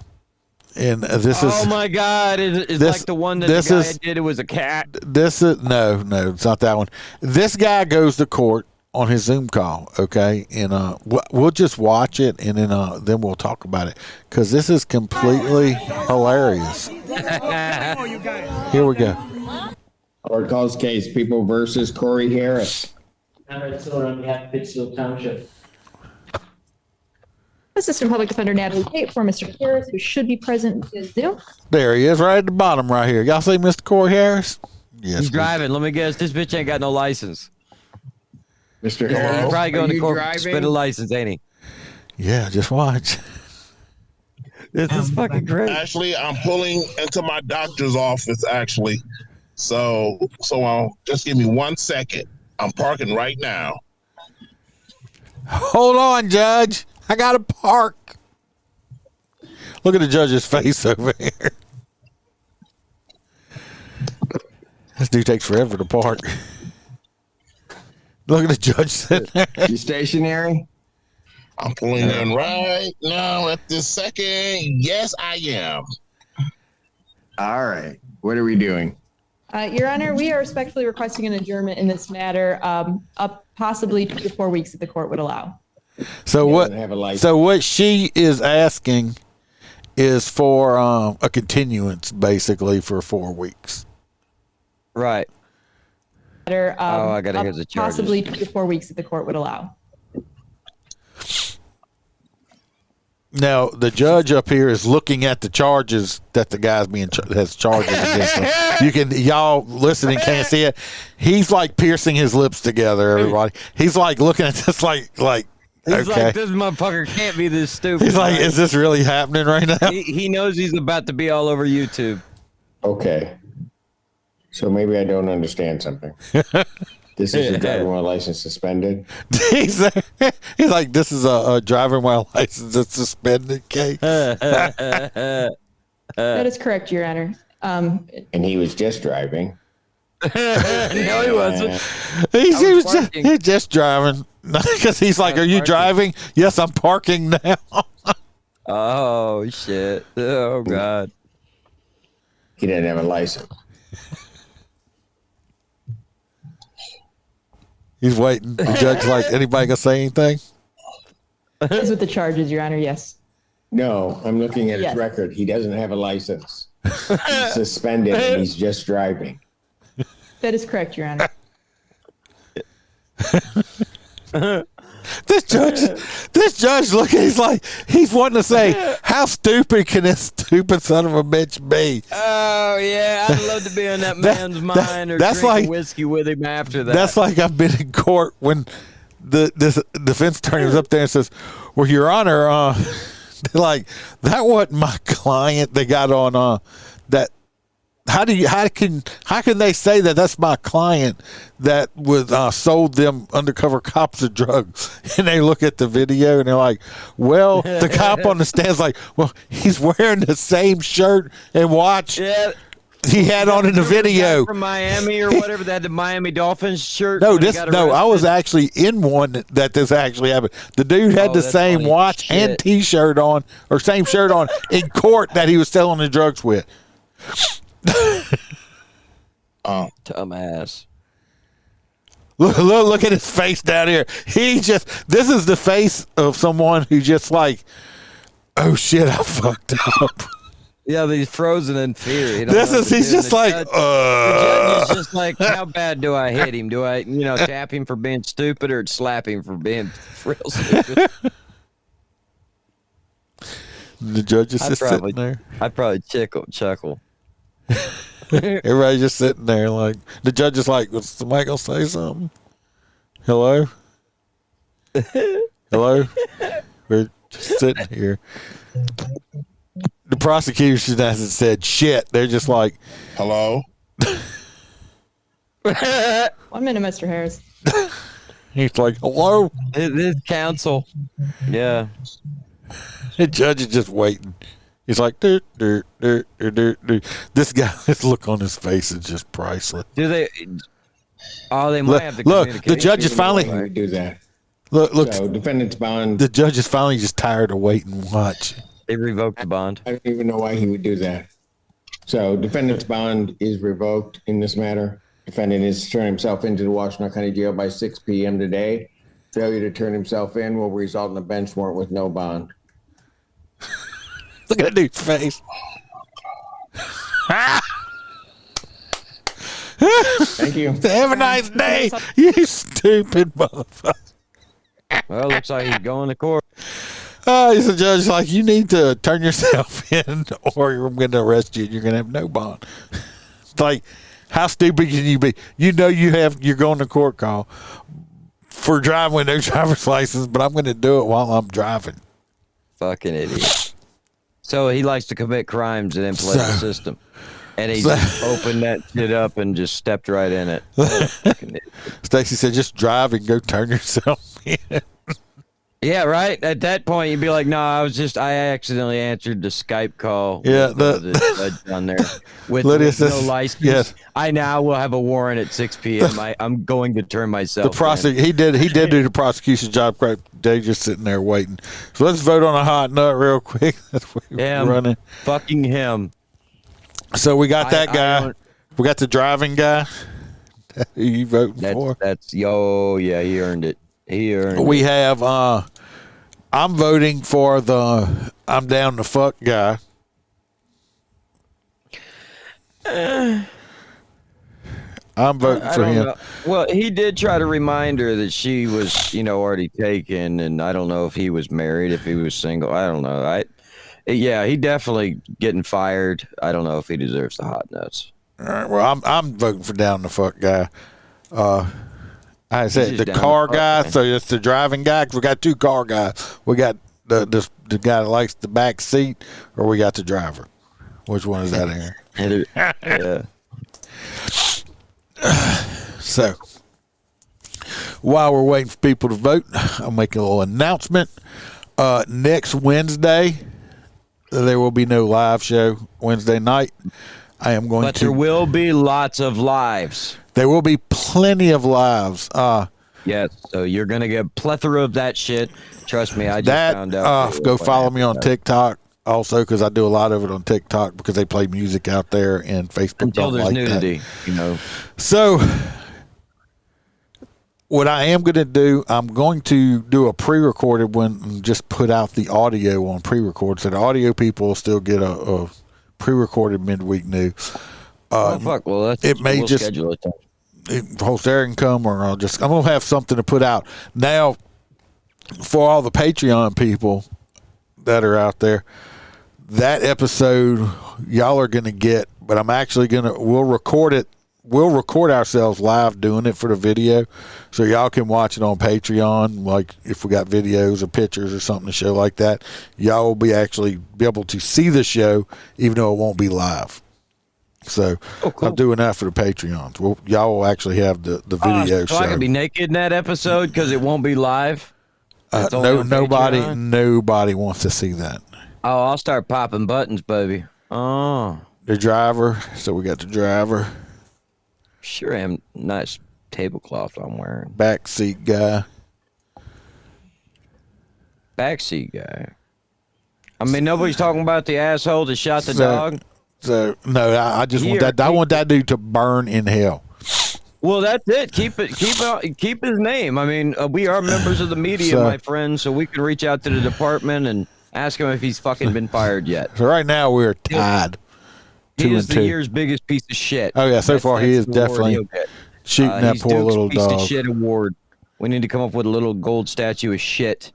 S2: And this is.
S3: Oh my God! It's like the one that the guy did. It was a cat.
S2: This is no, it's not that one. This guy goes to court on his Zoom call. Okay, and we'll just watch it, and then we'll talk about it because this is completely hilarious. Here we go.
S19: Court calls case People versus Corey Harris.
S20: On behalf of Pittsfield Township.
S21: Assistant Public Defender Natalie Tate for Mr. Harris, who should be present via Zoom.
S2: There he is, right at the bottom, right here. Y'all see Mr. Corey Harris? Yes.
S3: He's driving. Let me guess. This bitch ain't got no license.
S19: Mr.
S3: Harris, he's probably going to court to spit a license, ain't he?
S2: Yeah, just watch.
S3: This is fucking great.
S22: Actually, I'm pulling into my doctor's office. Actually, so just give me 1 second. I'm parking right now.
S2: Hold on, Judge. I got to park. Look at the judge's face over here. This dude takes forever to park. Look at the judge sitting there.
S19: You stationary?
S22: I'm pulling in right now at this second. Yes, I am.
S19: All right. What are we doing?
S21: Your Honor, we are respectfully requesting an adjournment in this matter, up possibly 2 to 4 weeks if the court would allow.
S2: So what she is asking is for a continuance, basically, for 4 weeks.
S3: Right.
S21: Matter,
S3: I gotta hear the charges.
S21: possibly 2 to 4 weeks if the court would allow.
S2: Now, the judge up here is looking at the charges that the guy's has charges against him. Y'all listening can't see it. He's like piercing his lips together, everybody. He's like looking at this like
S3: He's
S2: okay.
S3: like, this motherfucker can't be this stupid.
S2: He's like, is this really happening right now?
S3: He knows he's about to be all over YouTube.
S19: Okay. So maybe I don't understand something. This is a driving while license suspended.
S2: He's like, this is a driving while license that's suspended case.
S21: That is correct, Your Honor.
S19: And he was just driving.
S3: No, he wasn't.
S2: He's just driving. Because he's like, are you driving? Yes, I'm parking now.
S3: Oh, shit. Oh, God.
S19: He didn't have a license.
S2: He's waiting. The judge like, anybody gonna say anything?
S21: As with the charges, Your Honor, yes.
S19: No, I'm looking at his
S21: Yes.
S19: record. He doesn't have a license. He's suspended and he's just driving.
S21: That is correct, Your Honor.
S2: This judge looking, he's wanting to say, how stupid can this stupid son of a bitch be?
S3: Oh, yeah. I'd love to be on that man's mind or
S2: that's
S3: drink
S2: like,
S3: whiskey with him after that.
S2: That's like I've been in court when this defense attorney was up there and says, well, Your Honor, like, that wasn't my client they got on that. How can they say that that's my client that was sold them undercover cops of drugs? And they look at the video and they're like, well, the cop on the stand's like, well, he's wearing the same shirt and watch he had on in the video
S3: from Miami or whatever, that the Miami Dolphins shirt.
S2: No, I was actually in one that this actually happened. The dude had the same watch and T-shirt on, or same shirt on in court that he was selling the drugs with.
S3: Dumbass.
S2: Look at his face down here. This is the face of someone who just like, oh shit, I fucked up.
S3: Yeah, he's frozen in fear.
S2: He's just like,
S3: the judge is just like, how bad do I hit him? Do I, tap him for being stupid or slap him for being real stupid?
S2: The judge is just sitting there.
S3: I'd probably chuckle.
S2: Everybody's just sitting there like, the judge is like, was somebody gonna say something? Hello? Hello? We're just sitting here. The prosecution hasn't said shit. They're just like, hello?
S21: 1 minute, Mr. Harris.
S2: He's like, hello?
S3: This counsel. Yeah.
S2: The judge is just waiting. He's like, this guy, this look on his face is just priceless.
S3: Do they? Oh, they might have to
S2: look. The judge is finally
S19: do that.
S2: Look.
S19: So defendant's bond.
S2: The judge is finally just tired of waiting and watch.
S3: They revoked the bond.
S19: I don't even know why he would do that. So defendant's bond is revoked in this matter. Defendant is to turn himself into the Washington County Jail by 6 p.m. today. Failure to turn himself in will result in a bench warrant with no bond.
S2: Look at that dude's face.
S19: Thank you.
S2: Have a nice day, you stupid motherfucker.
S3: Well, looks like he's going to court.
S2: He's a judge like, you need to turn yourself in or I'm going to arrest you and you're going to have no bond. It's like, how stupid can you be? You're going to court call for driving with no driver's license, but I'm going to do it while I'm driving.
S3: Fucking idiot. So he likes to commit crimes and then play the system. And he just opened that shit up and just stepped right in it.
S2: Stacy said, just drive and go turn yourself in.
S3: Yeah, right. At that point, you'd be like, "No, I accidentally answered the Skype call."
S2: Yeah,
S3: the judge down there with no license.
S2: Yes.
S3: I now will have a warrant at 6 p.m. I'm going to turn myself.
S2: He did do the prosecution job. Right, they just sitting there waiting. So let's vote on a hot nut real quick. That's what we're running.
S3: Fucking him.
S2: So we got that guy. We got the driving guy. Who you voting for?
S3: Yeah, he earned it.
S2: We have. I'm voting for the I'm down to fuck guy. I'm voting for him.
S3: Know. Well, he did try to remind her that she was, already taken, and I don't know if he was married, if he was single. I don't know. Yeah, he definitely getting fired. I don't know if he deserves the hot nuts.
S2: All right. Well, I'm voting for down the fuck guy. I said the car guy, so it's the driving guy. 'Cause we got two car guys. We got the guy that likes the back seat, or we got the driver. Which one is that, Aaron?
S3: Yeah.
S2: So, while we're waiting for people to vote, I'll make a little announcement. Next Wednesday, there will be no live show Wednesday night. I am going
S3: But there will be lots of lives.
S2: There will be plenty of lives.
S3: Yes, so you're going to get a plethora of that shit. Trust me, I just found out.
S2: Go follow me on TikTok also, because I do a lot of it on TikTok because they play music out there and Facebook
S3: Until
S2: don't
S3: there's
S2: like
S3: nudity,
S2: that. So, what I am going to do, I'm going to do a pre-recorded one and just put out the audio on pre-record. So the audio people will still get a pre-recorded midweek news.
S3: Fuck. Well, we'll schedule it then.
S2: Host Aaron come, or I'm going to have something to put out. Now, for all the Patreon people that are out there, that episode y'all are going to get, but I'm actually we'll record it. We'll record ourselves live doing it for the video, so y'all can watch it on Patreon. Like if we got videos or pictures or something to show like that, y'all will be able to see the show, even though it won't be live. So cool. I'm doing that for the Patreons. Well, y'all will actually have the video show.
S3: So I can be naked in that episode because it won't be live.
S2: Nobody wants to see that.
S3: Oh, I'll start popping buttons, baby. Oh,
S2: the driver. So we got the driver.
S3: Sure am. Nice tablecloth I'm wearing.
S2: Backseat guy.
S3: Backseat guy. I mean, nobody's talking about the asshole that shot the dog.
S2: So no, I just want that. I want that dude to burn in hell.
S3: Well, that's it. Keep his name. I mean, we are members of the media, my friend, so we can reach out to the department and ask him if he's fucking been fired yet.
S2: So right now we're tied.
S3: He is the year's biggest piece of shit.
S2: Oh yeah, so far he is definitely shooting that poor little dog.
S3: Piece of shit award. We need to come up with a little gold statue of shit,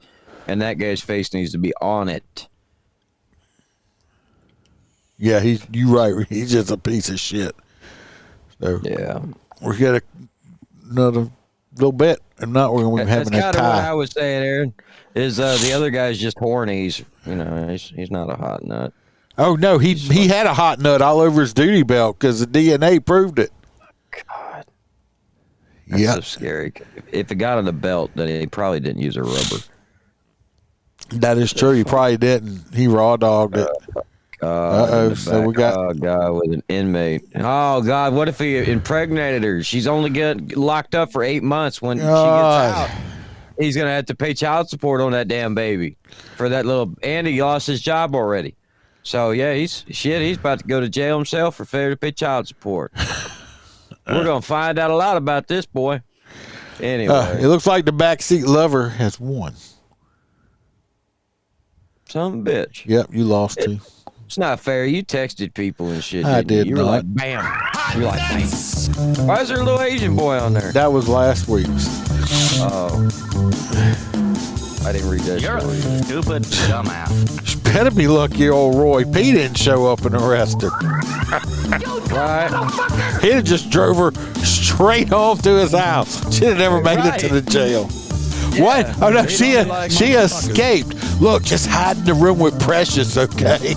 S3: and that guy's face needs to be on it.
S2: Yeah, you right. He's just a piece of shit. So
S3: yeah,
S2: we got another little bit. If not, we're going to be having a tie.
S3: That's kind of what I was saying, Aaron. Is the other guy's just horny? He's not a hot nut.
S2: Oh no, he had a hot nut all over his duty belt because the DNA proved it.
S3: God, that's so scary. If it got on the belt, then he probably didn't use a rubber.
S2: That is true. He probably didn't. He raw dogged it. So we got
S3: a guy with an inmate. Oh God, what if he impregnated her? She's only getting locked up for 8 months. When she gets out, he's gonna have to pay child support on that damn baby for that little. And he lost his job already. So yeah, he's about to go to jail himself for failure to pay child support. We're gonna find out a lot about this boy. Anyway,
S2: it looks like the backseat lover has won.
S3: Some bitch.
S2: Yep, you lost too.
S3: It's not fair. You texted people and shit.
S2: I did
S3: you
S2: not.
S3: were like, bam. You're like, bam. Why is there a little Asian boy on there?
S2: That was last week's.
S3: Oh. I didn't read that.
S1: You're a stupid dumbass.
S2: Better be lucky old Roy P didn't show up and arrest her.
S3: Right.
S2: He just drove her straight home to his house. She'd have never made it to the jail.
S3: Yeah.
S2: What? Oh no, she escaped. Look, just hide in the room with Precious, okay?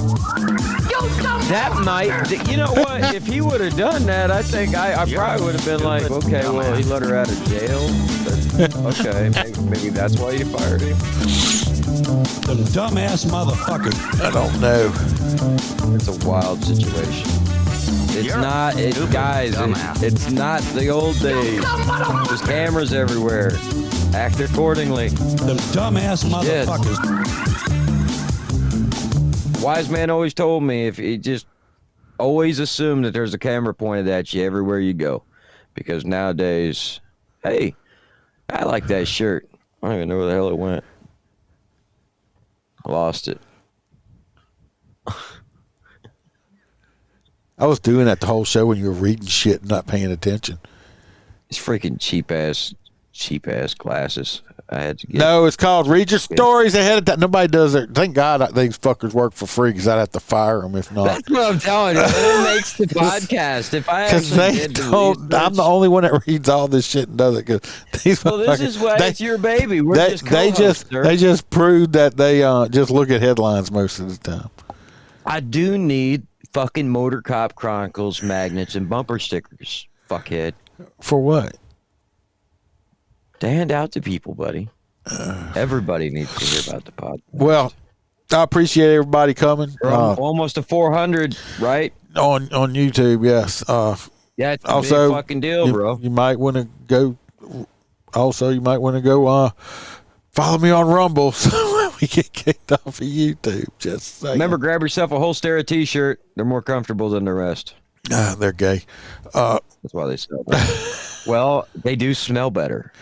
S3: That might, you know what? If he would have done that, I think I probably would have been like, okay, well, he let her out of jail. But, okay, maybe that's why you fired him.
S1: The dumbass motherfucker.
S2: I don't know.
S3: It's a wild situation. It's not, guys, it's not the old days. There's cameras everywhere. Act accordingly.
S1: The dumbass motherfuckers.
S3: Wise man always told me if he just always assume that there's a camera pointed at you everywhere you go, because nowadays, hey, I like that shirt. I don't even know where the hell it went. I lost it.
S2: I was doing that the whole show when you were reading shit and not paying attention.
S3: It's freaking cheap ass glasses. I had to get.
S2: No, it's called Read Your Stories Ahead of Time. Nobody does it. Thank God these fuckers work for free, because I'd have to fire them if not.
S3: That's what I'm telling you. It makes the podcast. If I
S2: Because
S3: actually
S2: they
S3: did the
S2: don't.
S3: research-
S2: I'm the only one that reads all this shit and does it. Because these
S3: Well, this is why it's your baby. We're just
S2: they
S3: co-hosts, sir.
S2: just proved that they just look at headlines most of the time.
S3: I do need fucking MotorCop Chronicles magnets and bumper stickers. Fuckhead.
S2: For what?
S3: To hand out to people, buddy. Everybody needs to hear about the pod.
S2: Well, I appreciate everybody coming.
S3: We're almost to 400, right?
S2: On YouTube, yes.
S3: Yeah, it's a
S2: also,
S3: big fucking deal, bro.
S2: You might want to go. Also, you might want to go follow me on Rumble so we get kicked off of YouTube. Just saying.
S3: Remember, grab yourself a Holstera t-shirt. They're more comfortable than the rest.
S2: They're gay.
S3: That's why they sell them. Well, they do smell better.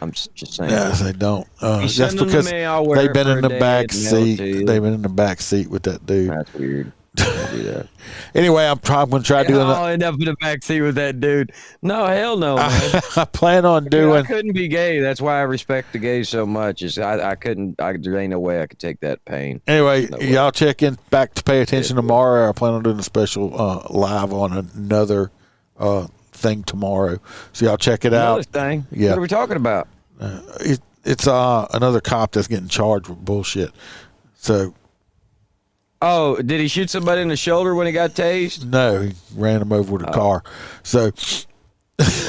S3: I'm just saying.
S2: Yes, they don't.
S3: You
S2: Just
S3: send them to
S2: because
S3: me, I'll wear
S2: they've
S3: it
S2: been
S3: for
S2: in
S3: a
S2: the
S3: day
S2: back
S3: and mail it
S2: seat.
S3: to you.
S2: They've been in the back seat with that dude.
S3: That's weird. Don't do that.
S2: Anyway, I'm going to try doing
S3: I'll end up in the back seat with that dude. No, hell no, man.
S2: I plan on doing.
S3: I couldn't be gay. That's why I respect the gays so much. Is I couldn't. There ain't no way I could take that pain.
S2: Anyway,
S3: No way.
S2: y'all check in back to pay attention tomorrow. I plan on doing a special live on another thing tomorrow. So y'all check it
S3: Another
S2: out.
S3: thing.
S2: Yeah.
S3: What are we talking about?
S2: It's another cop that's getting charged with bullshit. So
S3: Oh, did he shoot somebody in the shoulder when he got tased?
S2: no, he ran him over with a car. So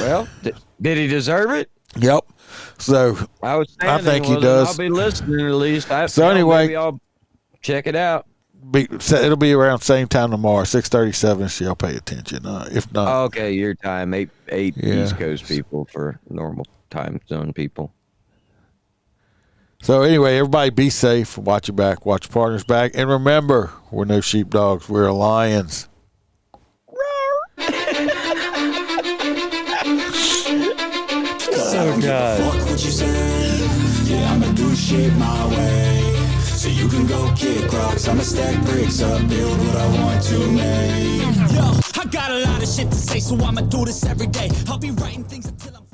S3: Well, did he deserve it?
S2: yep. So
S3: I
S2: think he
S3: wasn't.
S2: does.
S3: I'll be listening at least.
S2: So anyway-
S3: maybe I'll check it out.
S2: it'll be around same time tomorrow, 6:37. So y'all pay attention. If not,
S3: Okay, your time, eight
S2: Yeah.
S3: East Coast people for normal time zone people.
S2: So anyway, everybody be safe. Watch your back. Watch your partner's back. And remember, we're no sheepdogs. We're lions.
S3: Oh, God.
S4: Fuck what you say. Yeah, I'ma do shit my way. So you can go kick rocks. I'ma stack bricks up, build what I want to make. Yo, I got a lot of shit to say, so I'ma do this every day. I'll be writing things until I'm